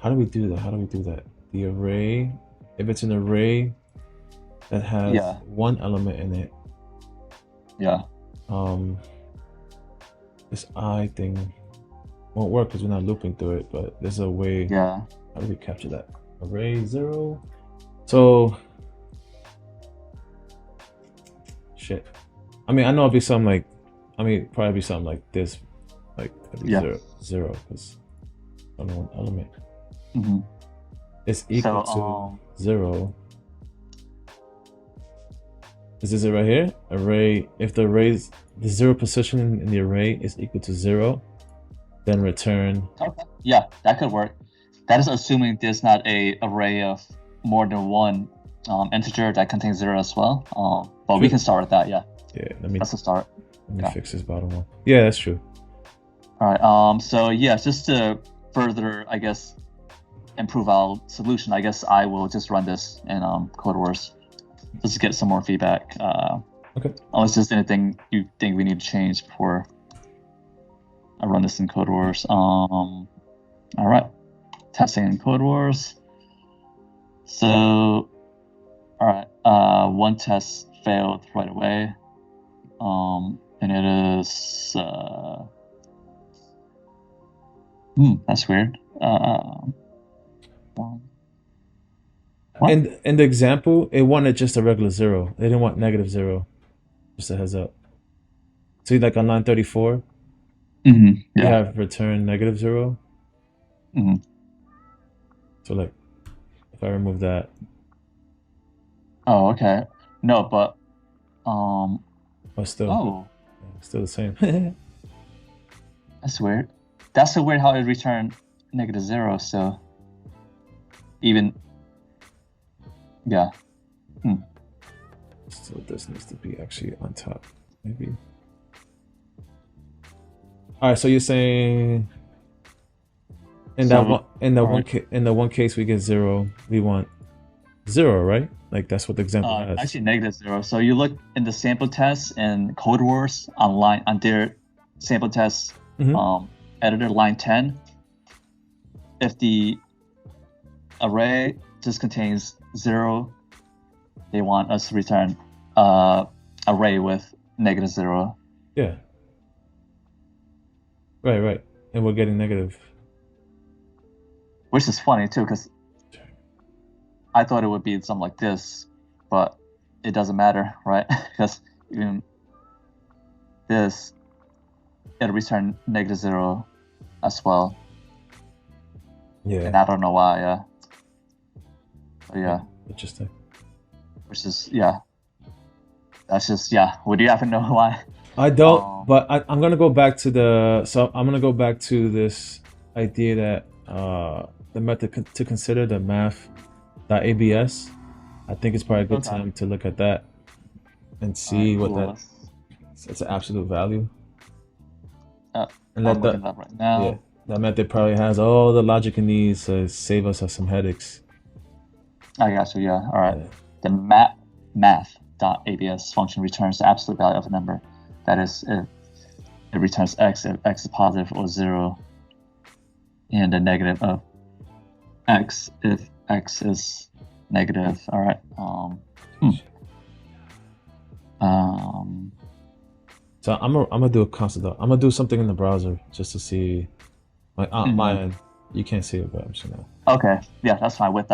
do we do that? The array, if it's an array that has one element in it. Yeah. This I thing won't work because we're not looping through it, but there's a way. Yeah. How do we capture that? Array 0. So shit. I mean, I know it'd be something like, probably be something like this, like 0 because only one element. It's equal to 0. Is this it right here? Array, if the 0 position in the array is equal to 0, then return. Okay. Yeah, that could work. That is assuming there's not a array of more than one integer that contains 0 as well. But we can start with that. Yeah. Yeah. That's a start. Let me fix this bottom one. Yeah, that's true. All right. So yeah, just to further, I guess, improve our solution, I guess I will just run this in CodeWars. Just to get some more feedback. Okay. Unless there's anything you think we need to change before I run this in CodeWars. All right. Testing in CodeWars. So, all right. One test failed right away. And it is. That's weird. In the example, it wanted just a regular 0. They didn't want -0. Just a heads up. See, like on line 34, you have return -0. So like, if I remove that. Oh, okay. No, but still the same. That's weird. That's so weird how it returned -0. So even Yeah. So this needs to be actually on top, maybe. All right. So you're saying in that one, in the one case we get 0, we want 0, right? Like that's what the example has. Actually, -0. So you look in the sample test and CodeWars on their sample test editor, line 10. If the array just contains 0, they want us to return array with -0. Yeah. Right. And we're getting negative. Which is funny too, because I thought it would be something like this, but it doesn't matter, right? Because even this, it'll return -0 as well. Yeah. And I don't know why, yeah. But yeah. Interesting. Which is, yeah. That's just, yeah. Would you happen to know why? I don't, but I'm gonna go back to I'm gonna go back to this idea that the method to consider, the math.abs. I think it's probably a good time to look at that and see what it's an absolute value. And I'm looking it up right now. Yeah, that method probably has all the logic it needs to save us some headaches. I got you, yeah. All right. The math.abs function returns the absolute value of a number. That is, if it returns x if x is positive or 0, and the negative of x if x is negative. All right. So I'm gonna do a constant. I'm gonna do something in the browser just to see. Like my end, you can't see it, but I'm just gonna. Okay. Yeah, that's fine with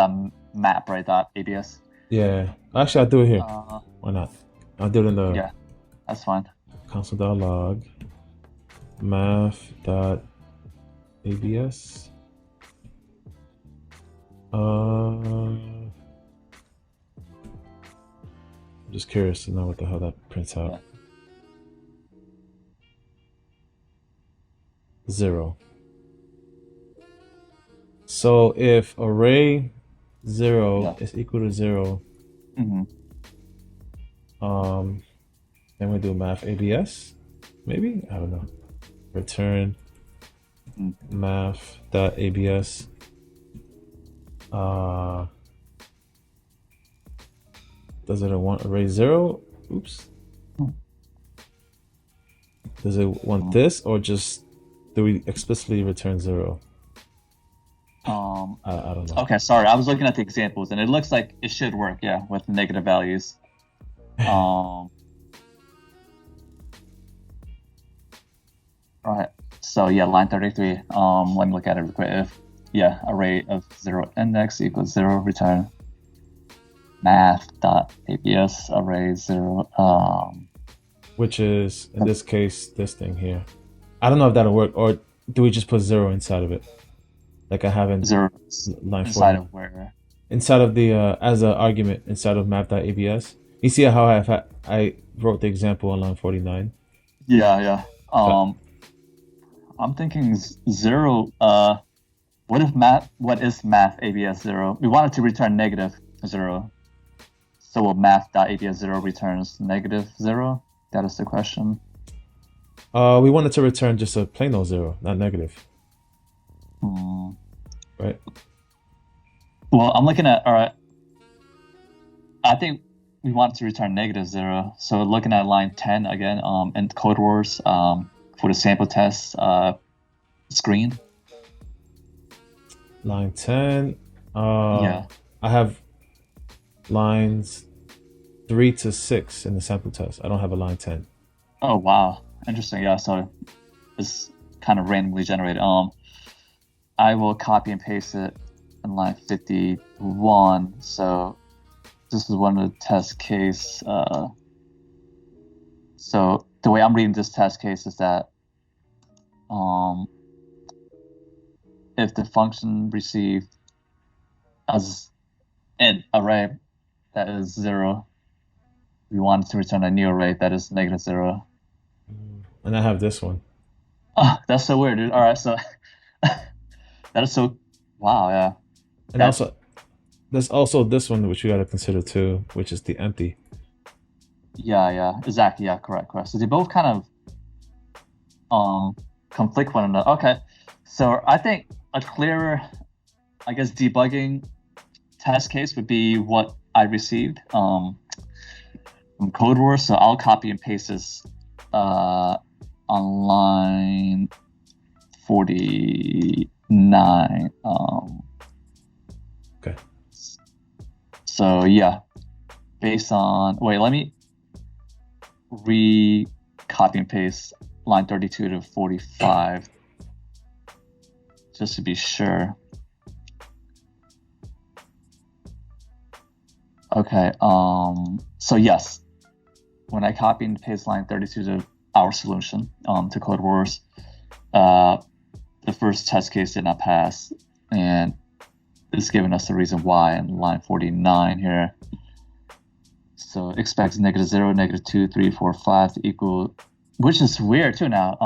map, right? .abs. Yeah. Actually, I'll do it here. Why not? I'll do it in the. Yeah, that's fine. Console.log math.abs. I'm just curious to know what the hell that prints out. Yeah. 0. So if array 0 is equal to 0, then we do math abs, maybe? I don't know. Return math.abs. Does it want array 0? Oops. Does it want this, or just do we explicitly return 0? I don't know. Okay, sorry. I was looking at the examples, and it looks like it should work, yeah, with negative values. Alright, so yeah, line 33. Let me look at it real quick. If array of 0 index equals 0, return math.abs array 0. Which is in this case this thing here. I don't know if that'll work, or do we just put 0 inside of it? Like I have in 0 line 4. inside of where? Inside of the as an argument inside of math.abs. You see how I wrote the example on line 49? Yeah. I'm thinking 0. What is math abs 0? We want it to return -0. So will math.abs 0 returns -0? That is the question. We want it to return just a plain old 0, not negative. Right. Well, I'm looking at, all right. I think we want it to return -0. So looking at line 10 again, in CodeWars, for the sample test screen. Line 10. Yeah. I have lines 3 to 6 in the sample test. I don't have a line 10. Oh wow, interesting. Yeah, so it's kind of randomly generated. I will copy and paste it in line 51. So this is one of the test case. So the way I'm reading this test case is that if the function received as an array that is 0, we want it to return a new array that is -0. And I have this one. Oh, that's so weird, dude. All right, so that is so wow, yeah. And also, there's also this one which you got to consider too, which is the empty. Yeah, exactly. Yeah, correct. So they both kind of conflict one another. Okay, so I think a clearer, I guess, debugging test case would be what I received from CodeWars. So I'll copy and paste this on line 49. Okay. So yeah, based on let me copy and paste line 32 to 45 just to be sure. Okay, so yes, when I copy and paste line 32 to our solution to CodeWars, the first test case did not pass, and it's giving us the reason why in line 49 here. So expects -0, -2, 3, 4, 5 to equal, which is weird too now,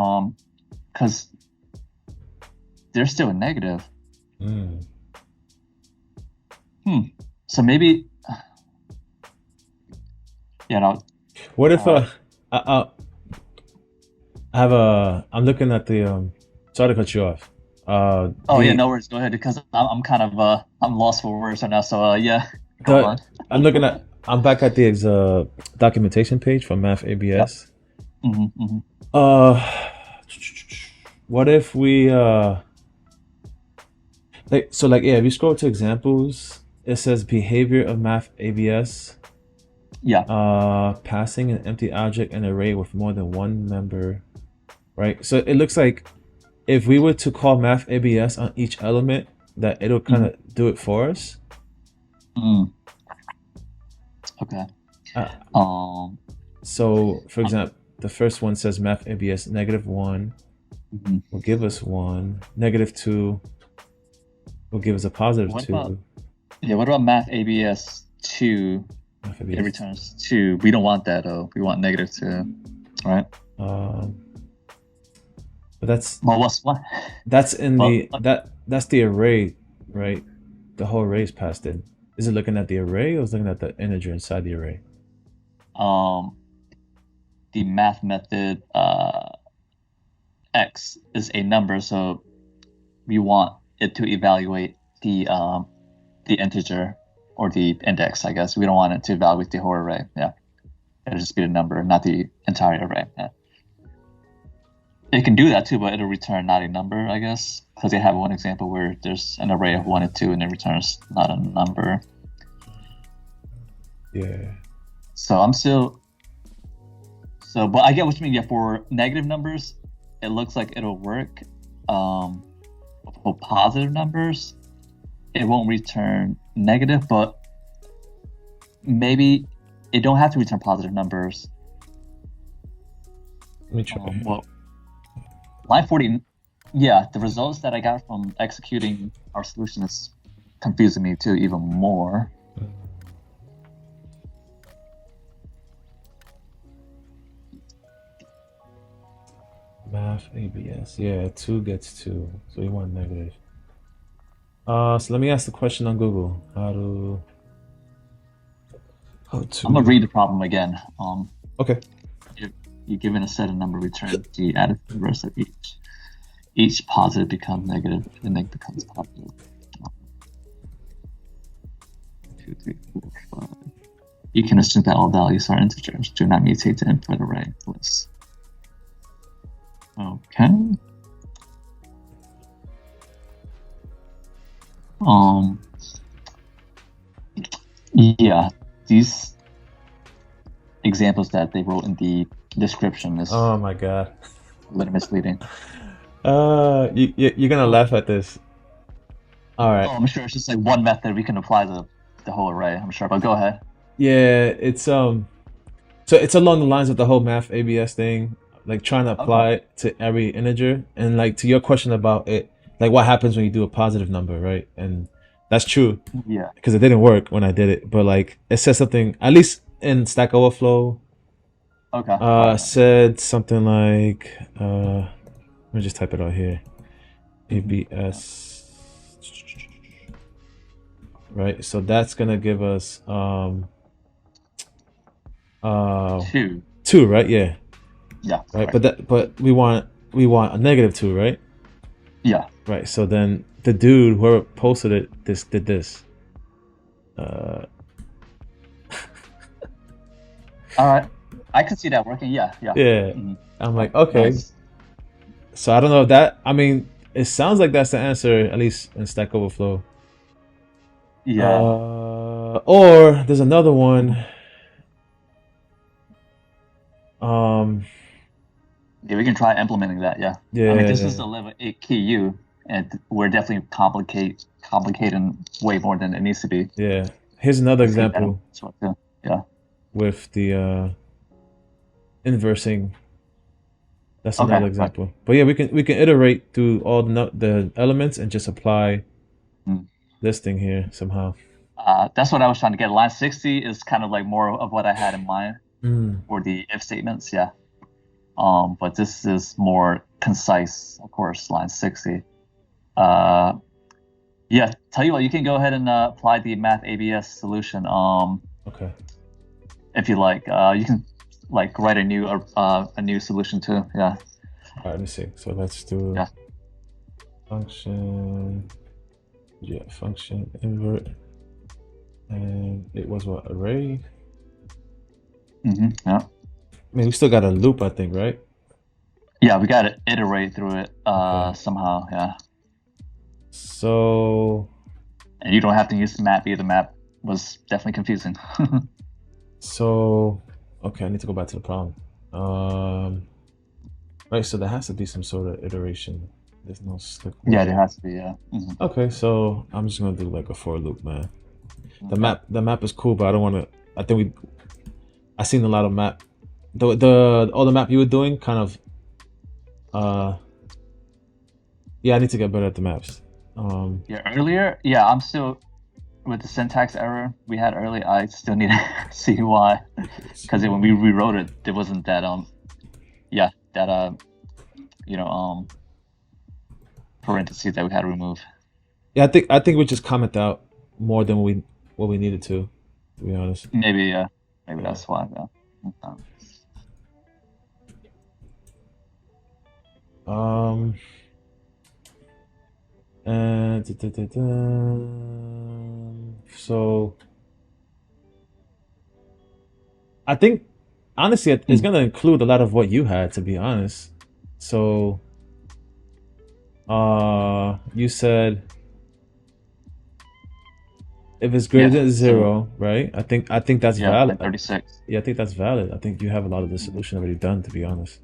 because they're still a negative. So maybe, What if I'm looking at the sorry to cut you off. No worries. Go ahead, because I'm kind of I'm lost for words right now. So yeah, go on. I'm back at the documentation page from Math ABS. Yep. What if we if you scroll to examples, it says behavior of Math ABS. Yeah. Passing an empty object in an array with more than one member, right? So it looks like if we were to call Math ABS on each element, that it'll kind of do it for us. Okay. So for example, the first one says Math ABS -1 will give us 1, -2 will give us a +2. What about Math ABS 2? It returns 2. We don't want that though. We want -2, right? But that's what's what? That's in that's the array, right? The whole array is passed in. Is it looking at the array or is it looking at the integer inside the array? The math method x is a number, so we want it to evaluate the integer or the index, I guess. We don't want it to evaluate the whole array. Yeah, it'll just be the number, not the entire array. Yeah. It can do that too, but it'll return not a number, I guess, because they have one example where there's an array of 1 and 2 and it returns not a number. Yeah. So I'm still. So, but I get what you mean. Yeah, for negative numbers, it looks like it'll work. For positive numbers, it won't return negative, but maybe it don't have to return positive numbers. Let me try. Line 40, yeah, the results that I got from executing our solution is confusing me too even more. Math ABS, yeah, 2 gets 2, so we want negative. So let me ask the question on Google. How to? I'm gonna read the problem again. Okay. You're given a set of number returns. The added inverse of each positive becomes negative, and then becomes positive. 2, 3, 4, 5. You can assume that all values are integers. Do not mutate the input array list. Okay. Yeah, these examples that they wrote in the description is oh my god, a little misleading. You're gonna laugh at this. All right. I'm sure it's just like one method we can apply the whole array. I'm sure, but go ahead. Yeah, it's so it's along the lines of the whole Math ABS thing, like trying to apply it to every integer, and like to your question about it, like what happens when you do a positive number, right? And that's true. Yeah. Because it didn't work when I did it, but like it says something, at least in Stack Overflow. Okay. Said something like, let me just type it out here. ABS. right? So that's gonna give us 2. 2, right? Yeah, Yeah. right. Correct. But we want a -2, right? Yeah. Right. So then the dude whoever posted it did this. All right. I could see that working. Yeah. Yeah. Yeah. Mhm. I'm All right. like, okay. Nice. So I don't know if that. I mean, it sounds like that's the answer, at least in Stack Overflow. Yeah. Or there's another one. Um, Yeah, we can try implementing that. Yeah. I mean, this is yeah, a level 8 KU, and we're definitely complicating way more than it needs to be. yeah. Here's another Let's take that example as well, too. Yeah. with the inversing. That's Okay. another Right. example. But yeah, we can iterate through all the elements and just apply Mm. this thing here somehow. That's what I was trying to get. Line 60 is kind of like more of what I had in mind Mm. for the if statements. Yeah. But this is more concise, of course, line 60. Yeah, tell you what, you can go ahead and apply the math ABS solution. Okay. If you like, you can like write a new solution too. Yeah. All right. Let me see. So let's do Yeah. function. Yeah, function invert, and it was what, array. Yeah. I mean, we still got a loop, I think, right? Yeah, we got to iterate through it Okay. somehow. Yeah. So And you don't have to use the map either. The map was definitely confusing. so okay, I need to go back to the problem. Right, so there has to be some sort of iteration. There's no slick Yeah, there way. has to be. Yeah. Okay, so I'm just gonna do like a for loop, man. Okay. The map is cool, but I don't want to. I think I seen a lot of map. The all the map you were doing kind of. Yeah, I need to get better at the maps. Yeah, earlier. Yeah, I'm still with the syntax error we had earlier. I still need to see why, because when we rewrote it, there wasn't that yeah, that parentheses that we had to remove. Yeah, I think we just comment out more than what we needed to be honest. Maybe maybe Yeah. that's why. Yeah. Okay. Um. And so I think honestly it's gonna include a lot of what you had, to be honest. So you said if it's greater Yeah. than So 0, right? I think that's yeah, valid. line 36. Yeah, I think that's valid. I think you have a lot of the solution already done, to be honest.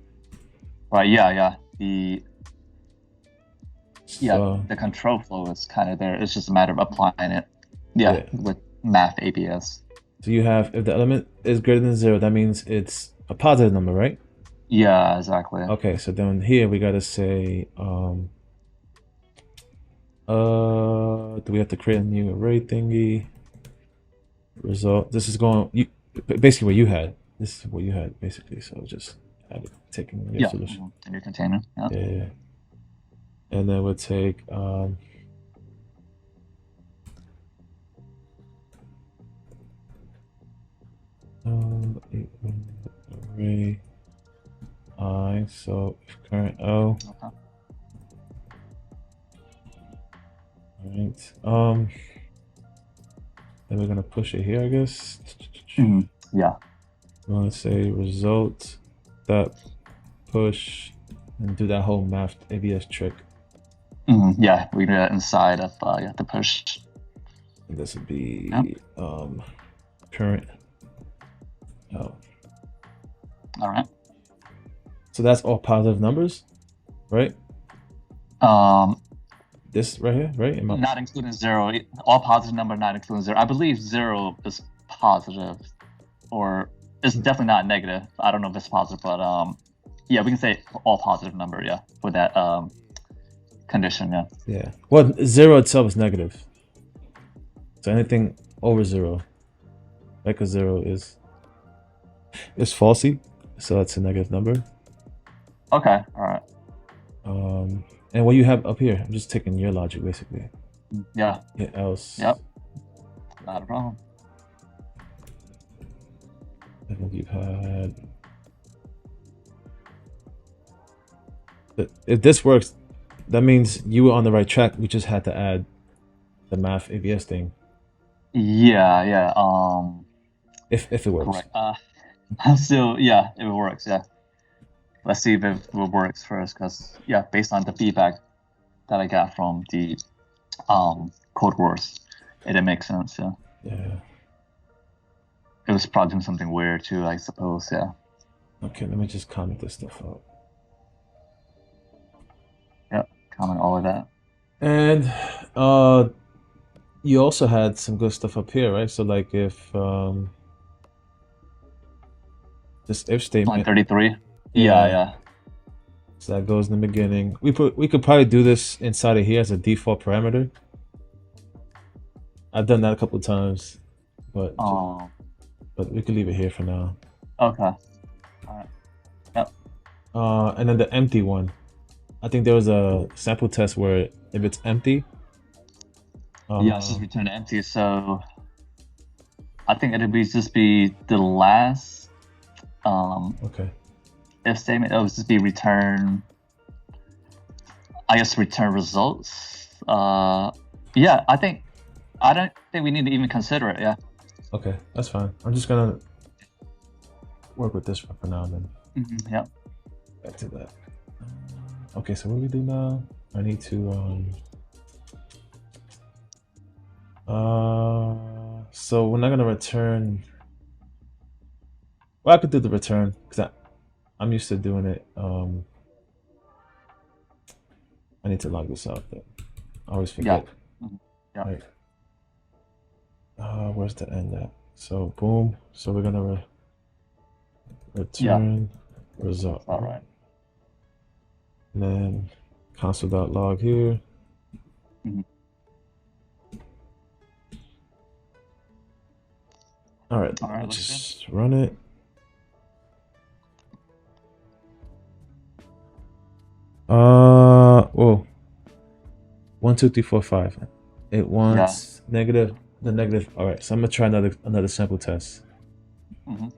Right. Yeah. Yeah. So The control flow is kind of there. It's just a matter of applying it. Yeah, yeah. with math ABS. So you have, if the element is greater than 0, that means it's a positive number, right? Yeah, exactly. Okay, so then here we gotta say do we have to create a new array thingy? Result. This is going basically what you had. This is what you had basically. So just add it, taking your Yeah. solution. The new container. Yeah. Yeah. And then we'll take array I, so if current O. Okay. Alright. Then we're gonna push it here, I guess. Yeah. We're gonna say result that push and do that whole math ABS trick. Yeah, we do that inside of the push. And this would be current O. All right. So that's all positive numbers, right? This right here, right? Not including 0. All positive number, not including 0. I believe 0 is positive, or it's definitely not negative. I don't know if it's positive, but yeah, we can say all positive number. Yeah, for that condition. Yeah. Yeah. Well, 0 itself is negative. So anything over 0, right? Because 0 is falsy, so that's a negative number. Okay. All right. And what you have up here, I'm just taking your logic basically. Yeah. Hit else. Yep. Not a problem. I think you've had. If this works, that means you were on the right track. We just had to add the math ABS thing. Yeah. If it works. Correct. I'm still, yeah, if it works, yeah. Let's see if it works first, because yeah, based on the feedback that I got from the CodeWars, it makes sense. Yeah. Yeah. It was probably doing something weird too, I suppose. Yeah. Okay, let me just comment this stuff out. Yep. Comment all of that. And you also had some good stuff up here, right? So like if this if statement. Line 33. Yeah. So that goes in the beginning. We could probably do this inside of here as a default parameter. I've done that a couple of times, but we could leave it here for now. Okay. All right. Yep. And then the empty one. I think there was a sample test where if it's empty. Yeah, it's just return empty. So I think it'll just be the last. Okay. If statement, it'll just be return. I guess return results. Yeah, I don't think we need to even consider it. Yeah. Okay, that's fine. I'm just gonna work with this for now then. Yep. Back to that. Okay, so what do we do now? I need to so we're not gonna return. Well, I could do the return because I'm used to doing it. I need to log this out though. I always forget. Yeah. Right. Where's the end at? So boom. So we're gonna return result. All right. And then console.log here. All right. Let's just run it. Whoa. 1, 2, 3, 4, 5. It wants negative. The negative. All right. So I'm gonna try another sample test.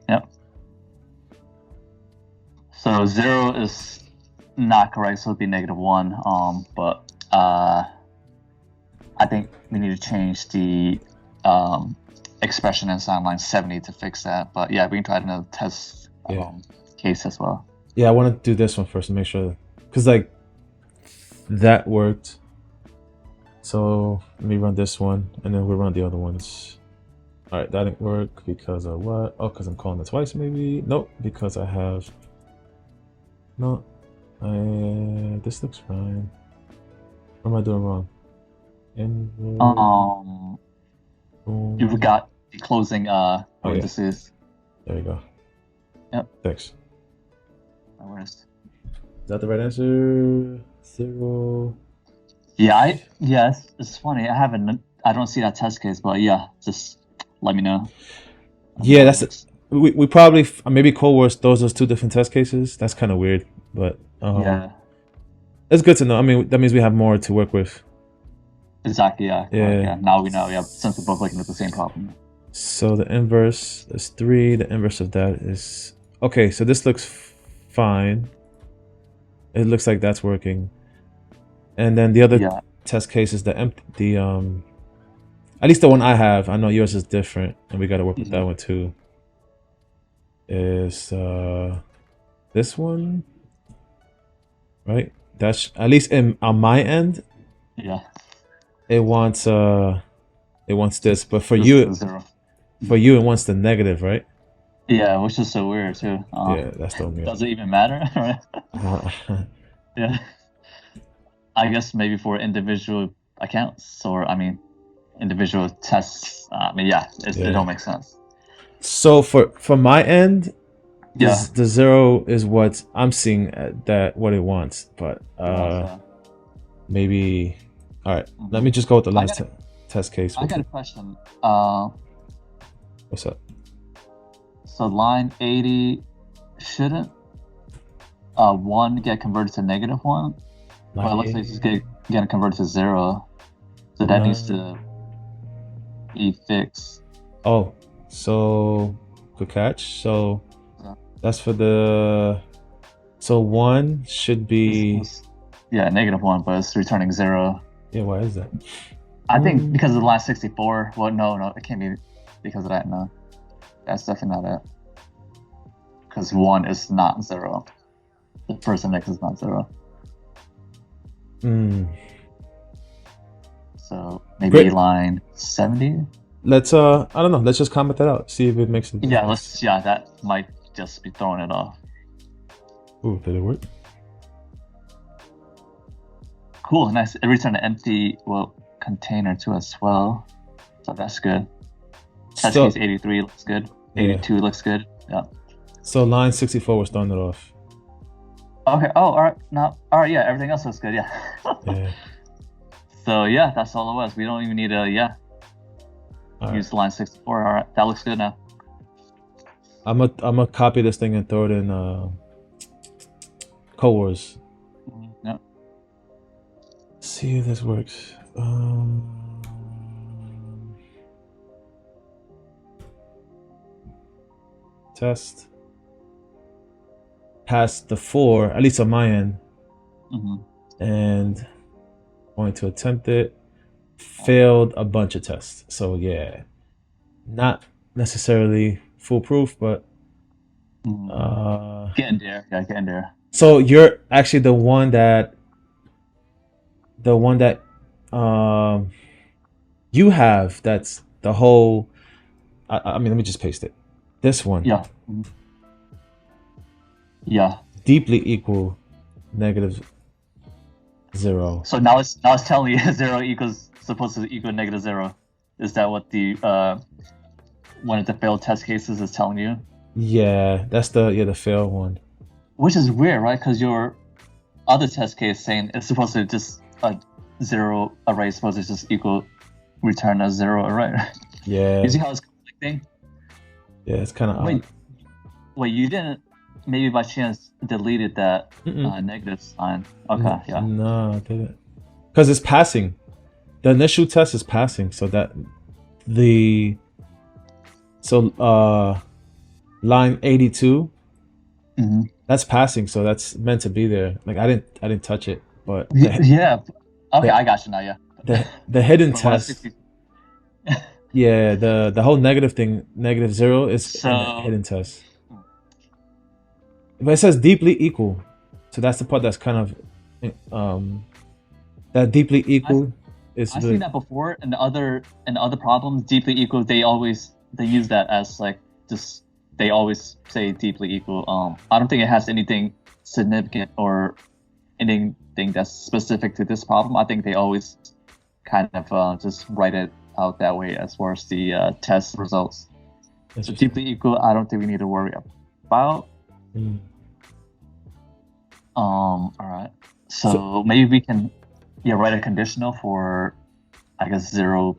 Yep. So 0 is not correct, so it'll be -1. But I think we need to change the expression inside line 70 to fix that. But yeah, we can try another test case as well. Yeah, I want to do this one first to make sure, because like that worked. So let me run this one, and then we'll run the other ones. All right, that didn't work because of what? Oh, because I'm calling it twice, maybe. Nope, because I have. No, this looks fine. What am I doing wrong? You forgot the closing parentheses. There you go. Yep. Thanks. No worries. Is that the right answer? 0. Yeah, yes. It's funny. I don't see that test case, but yeah, just let me know. Yeah, that's it. We probably maybe CodeWars throws those 2 different test cases. That's kind of weird, but yeah, it's good to know. I mean, that means we have more to work with. Exactly. Yeah. Now we know. Yeah, since we're both looking at the same problem. So the inverse is 3. The inverse of that is okay. So this looks fine. It looks like that's working. And then the other test case is at least the one I have. I know yours is different, and we got to work with that one too. Is this one, right? That's at least on my end. Yeah. It wants this, but for you, it wants the negative, right? Yeah, which is so weird too. Yeah, that's the weird. Does it even matter? Yeah. I guess maybe for individual accounts, or individual tests. It don't make sense. So for my end, the 0 is what I'm seeing what it wants, but maybe. All right, let me just go with the last test case. I got a question. What's up? So line 80 shouldn't 1 get converted to -1? Well, it looks like it's getting converted to 0. So that needs to. efix. Oh, so good catch. So Yeah. that's for the. So 1 should be. Yeah, -1, but it's returning 0. Yeah, why is that? I think because of the line 64. Well, no, it can't be because of that. No, that's definitely not it. Because 1 is not 0. The first index is not 0. So maybe Great. line 70. Let's I don't know. Let's just comment that out. See if it makes a difference. Yeah, that might just be throwing it off. Ooh, did it work? Cool, nice. It returned an empty container too as well. So that's good. Test case 83 looks good. 82 looks good. Yeah. So line 64 was throwing it off. Okay. Oh, all right. Now, all right. Yeah, everything else looks good. Yeah. Yeah. So yeah, that's all it was. We don't even need to use line 64. All right, that looks good now. I'm gonna copy this thing and throw it in CodeWars. Yeah. See if this works. Test. Passed the 4, at least on my end. And going to attempt it. Failed a bunch of tests. So yeah, not necessarily foolproof, but getting there. Yeah, getting there. So you're actually the one that you have. That's the whole. I mean, let me just paste it. This one. Yeah. Yeah. Deeply equal -0. So now it's telling you 0 equals supposed to equal -0. Is that what the one of the failed test cases is telling you? Yeah, that's the fail one. Which is weird, right? Because your other test case saying it's supposed to just a 0 array is supposed to just return a 0 array. Yeah. You see how it's conflicting? Yeah, it's kind of odd. Wait, you didn't maybe by chance deleted that negative sign? Okay, yeah. No, I didn't. Because it's passing. The initial test is passing, so that line 82. That's passing, so that's meant to be there. Like I didn't touch it, but yeah. Okay, I got you now. Yeah. The hidden test. Yeah, the whole negative thing, -0 is in the hidden test. But it says deeply equal, so that's the part that's kind of that deeply equal is. I've seen that before in the other problems. Deeply equal, they use that as like just. They always say deeply equal. I don't think it has anything significant or anything that's specific to this problem. I think they always kind of just write it out that way as far as the test results. So deeply equal, I don't think we need to worry about. All right. So maybe we can write a conditional for, I guess, 0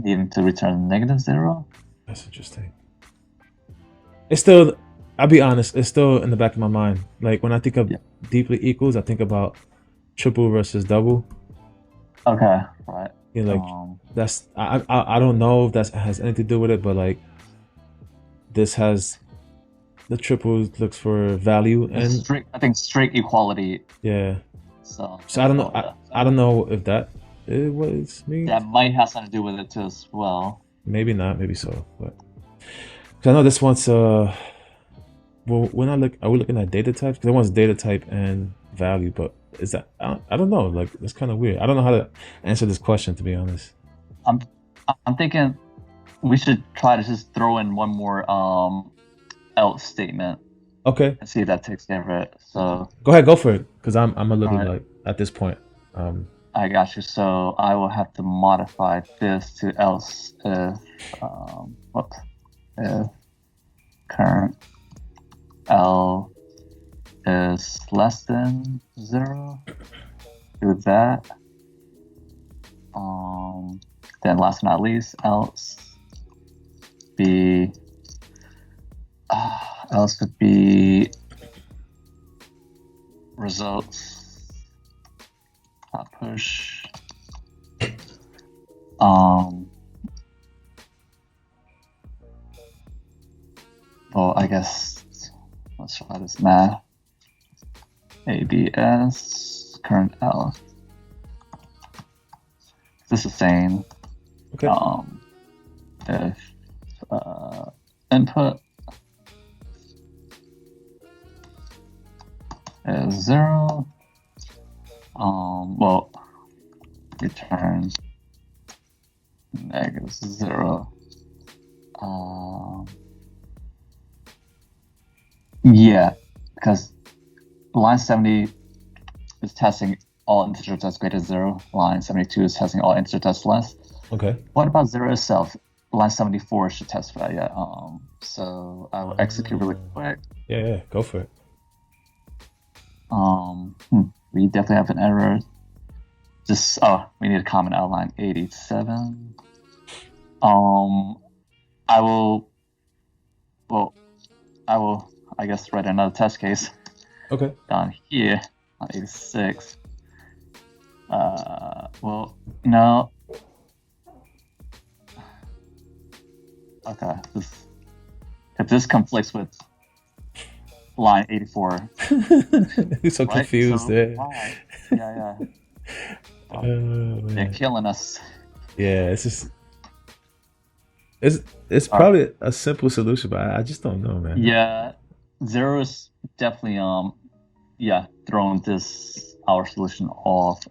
needing to return -0. That's interesting. It's still, I'll be honest, it's still in the back of my mind. Like when I think of deeply equals, I think about triple versus double. Okay, right. Yeah, like that's I don't know if that has anything to do with it, but like this has the triple looks for value and I think strict equality. Yeah. So I don't know. I don't know if that is what it means. That might have something to do with it too as well. Maybe not. Maybe so, but. Cause I know this one's well, when are we looking at data types? Because it wants data type and value, but is that I don't know. Like it's kind of weird. I don't know how to answer this question, to be honest. I'm thinking we should try to just throw in one more else statement. Okay. And see if that takes care of it. So go ahead, go for it. Because I'm a little like at this point. I got you. So I will have to modify this to else if if current L is less than 0, do that. Then last but not least, else would be results push guess let's try this math. ABS current L. This is saying Okay. if input is 0, well, return -0. Yeah, because line 70 is testing all integer tests greater than 0. Line 72 is testing all integer tests less. Okay. What about 0 itself? Line 74 should test for that, yeah. So I will execute really quick. Yeah, go for it. We definitely have an error. We need a common outline 87. I guess, write another test case. Okay. Down here on 86. Well, no. Okay. If this conflicts with line 84. He's so right? confused there. Why? Yeah. They're killing us. Yeah, it's just it's probably a simple solution, but I just don't know, man. Yeah, 0 is definitely throwing our solution off.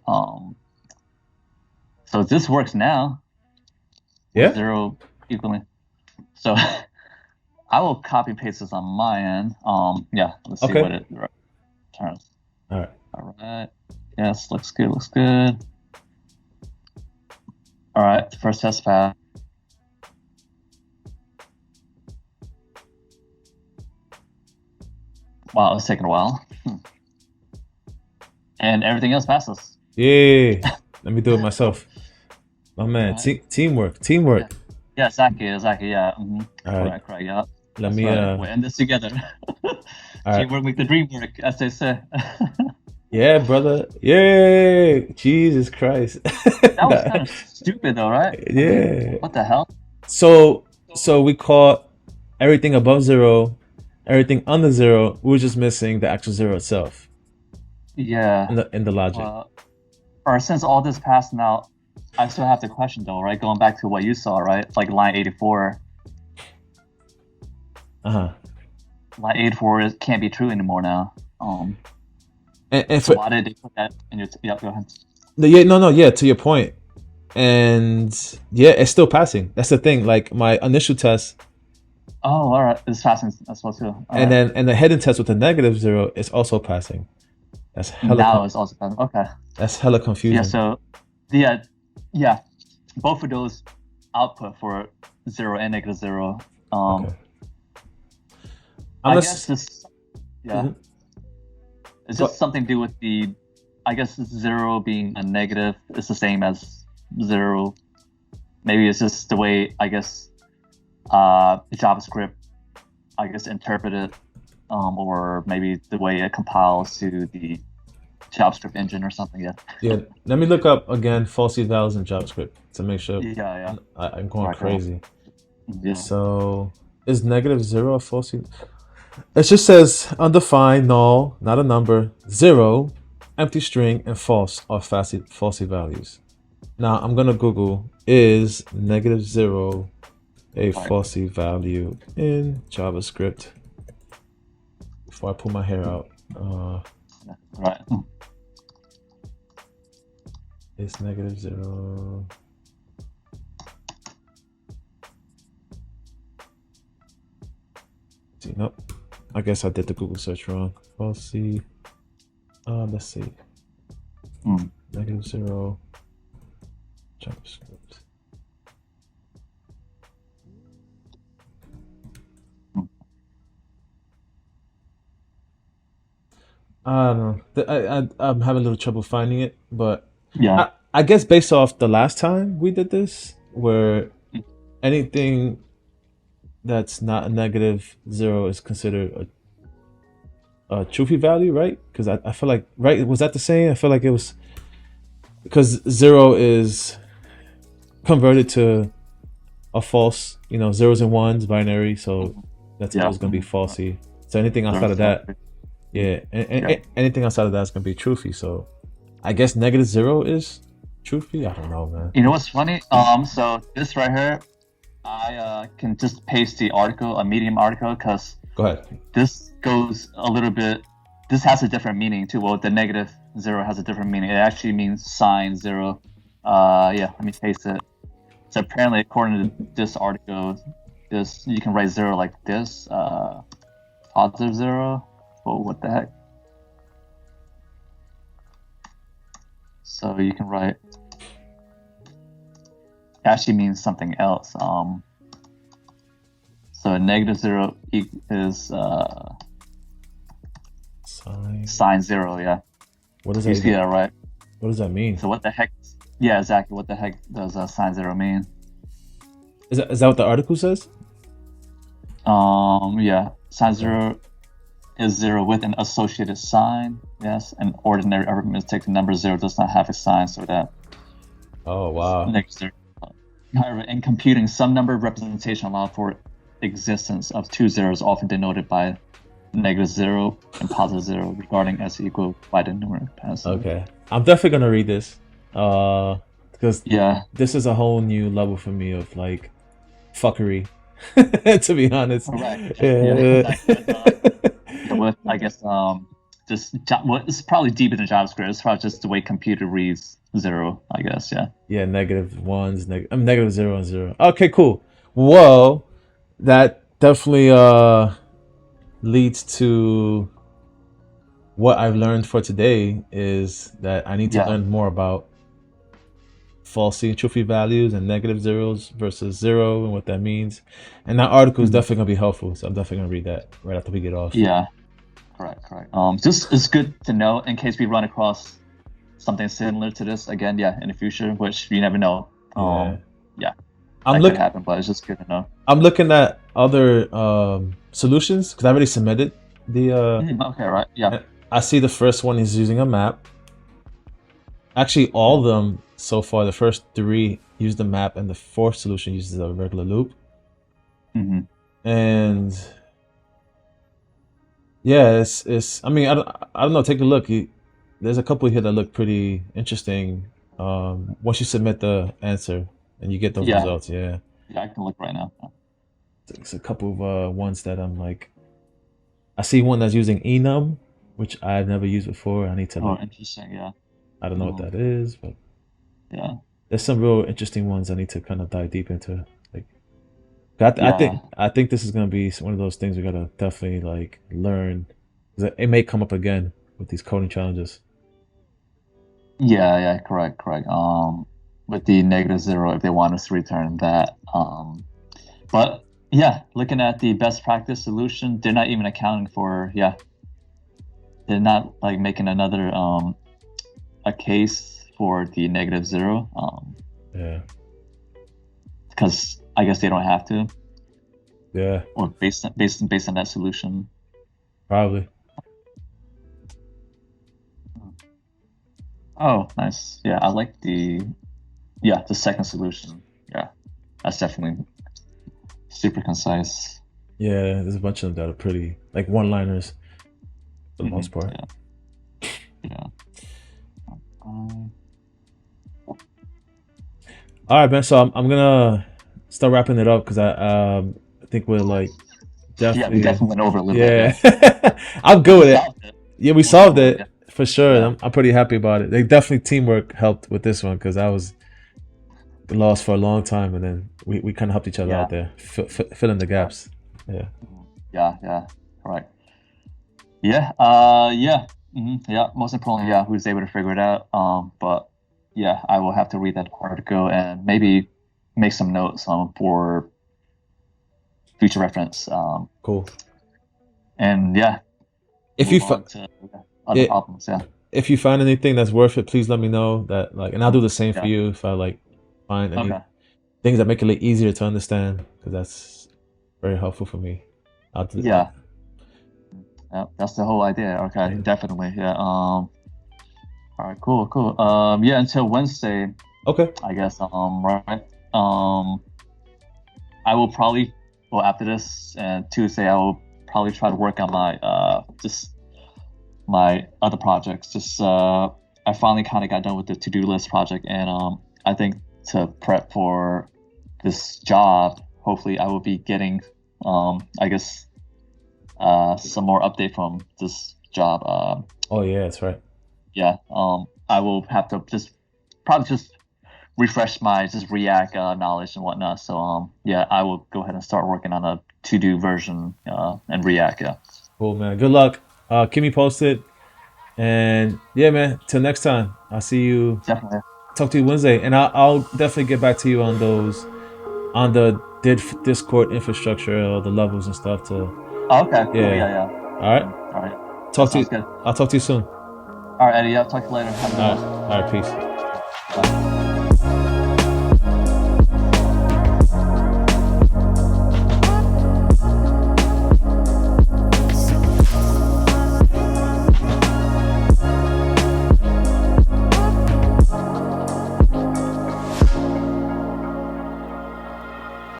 So this works now. Yeah. 0 equaling. So I will copy paste this on my end. Let's see what it returns. All right. Yes, looks good. All right, first test pass. Wow, it's taking a while. And everything else passes. Yeah. Let me do it myself. My man, teamwork. Yeah, exactly. Yeah. All right. Correct. Yeah. Let me. We'll end this together. Teamwork make the dream work, as they say. Yeah, brother. Yay! Jesus Christ. That was kind of stupid, though, right? Yeah. What the hell? So we caught everything above 0, everything under 0. We were just missing the actual 0 itself. Yeah. In the logic. Or since all this passed now, I still have the question, though, right? Going back to what you saw, right? Like line 84. Line 84 can't be true anymore now. So why did they put that in your? Yeah, go ahead. Yeah, to your point. And yeah, it's still passing. That's the thing. Like my initial test. Oh, all right. It's passing as well too. And the hidden test with the -0 is also passing. That's hella. Now it's also passing. Okay. That's hella confusing. Yeah. So, yeah. Both of those output for 0 and -0. Okay. I guess this. Yeah. Mm-hmm. Is this something to do with I guess 0 being a negative is the same as 0. Maybe it's just the way, I guess, JavaScript, interpreted, or maybe the way it compiles to the JavaScript engine or something. Yeah. Let me look up again false evals in JavaScript to make sure. Yeah. I'm going crazy. Yeah. So is -0 a false eval? It just says undefined, null, not a number, 0, empty string, and false are false values. Now I'm gonna Google, is -0 a false value in JavaScript? Before I pull my hair out. Right. Is -0? See, nope. I guess I did the Google search wrong. Falsy. Let's see. -0 JavaScript. I don't know. I'm having a little trouble finding it, but yeah, I guess based off the last time we did this, where anything that's not a -0 is considered a truthy value, right? Because I feel like, right, was that the same? I feel like it was, because 0 is converted to a false, zeros and ones binary, so that's always gonna be falsy. So anything outside of that, yeah, anything outside of that is gonna be truthy. So I guess -0 is truthy. I don't know, man. You know what's funny? So this right here, I can just paste the article, a Medium article, because Go ahead. this goes a little bit. This has a different meaning too. Well, the -0 has a different meaning. It actually means sign 0. Yeah, let me paste it. So apparently, according to this article, you can write 0 like this, +0. Whoa, what the heck? So you can write. It actually means something else. So -0 is sign 0. Yeah. What does you that see that, right? What does that mean? So what the heck? Yeah, exactly. What the heck does sign 0 mean? Is that what the article says? Yeah. Sign 0 is 0 with an associated sign. Yes. An ordinary arithmetic number 0 does not have a sign, so that. Oh wow. -0. However, in computing, some number representation allow for existence of two zeros, often denoted by -0 and +0, regarding as equal by the numeric passive. Okay, I'm definitely gonna read this, because this is a whole new level for me of like fuckery, to be honest. Right. Yeah. With, I guess it's probably deeper than JavaScript. It's probably just the way computer reads 0, I guess. Yeah. Yeah, -1s, -0 and 0. Okay, cool. Well, that definitely leads to what I've learned for today is that I need to learn more about falsy and truthy values and -0s versus 0 and what that means. And that article is definitely gonna be helpful, so I'm definitely gonna read that right after we get off. Yeah, correct. Just it's good to know in case we run across something similar to this again. Yeah, in the future, which you never know. Yeah. That could happen, but it's just good to know. I'm looking at other solutions because I already submitted the. Okay, right. Yeah. I see the first one is using a map. Actually, all of them so far, the first 3 use the map, and the 4th solution uses a regular loop. And yeah, it's. I mean, I don't know. Take a look. There's a couple here that look pretty interesting. Once you submit the answer and you get those results, yeah, I can look right now. There's a couple of ones that I'm like. I see one that's using enum, which I've never used before. I need to. Oh, interesting. Yeah. I don't know what that is, but yeah, there's some real interesting ones I need to kind of dive deep into. Like, I think this is gonna be one of those things we gotta definitely like learn. It may come up again with these coding challenges. Yeah, correct. With the -0, if they want us to return that. But yeah, looking at the best practice solution, they're not even accounting for. Yeah, they're not like making another a case for the -0. Yeah. Because I guess they don't have to. Yeah. Or based on that solution. Probably. Oh, nice. Yeah, I like the second solution. Yeah, that's definitely super concise. Yeah, there's a bunch of them that are pretty like one-liners for the most part. Yeah. All right, man. So I'm gonna start wrapping it up because I think we're like definitely we definitely went over a little bit. Yeah, I'm good with it. Yeah, we solved it for sure. Yeah. I'm pretty happy about it. They definitely teamwork helped with this one because I was lost for a long time, and then we kind of helped each other out there, fill in the gaps. Yeah. Yeah. Right. Yeah. Yeah. Most importantly, we was able to figure it out. But yeah, I will have to read that article and maybe make some notes for future reference. Cool. And yeah, if you other problems, if you find anything that's worth it, please let me know. That like, and I'll do the same for you if I like find any things that make it a little easier to understand, because that's very helpful for me. I'll do that. Yeah, that's the whole idea. Okay, definitely. Yeah. All right. Cool. Yeah. Until Wednesday. Okay. I guess. Right. I will probably well, after this and Tuesday, I will probably try to work on my just my other projects. Just I finally kind of got done with the to-do list project, and I think to prep for this job, hopefully I will be getting I guess some more update from this job. Oh yeah, that's right. Yeah, I will have to probably just refresh my just React knowledge and whatnot. So yeah, I will go ahead and start working on a to-do version in React. Yeah, Cool, man. Good luck. Keep me posted. And yeah, man. Till next time. I'll see you. definitely. Talk to you Wednesday, and I'll definitely get back to you on those on the Discord infrastructure or the levels and stuff. To Oh, okay, cool. yeah. Yeah, yeah. All right. All right. That Talk to sounds you. good. I'll talk to you soon. All right, Eddie. I'll talk to you later. Have a good All one. right. All right. Peace. Bye.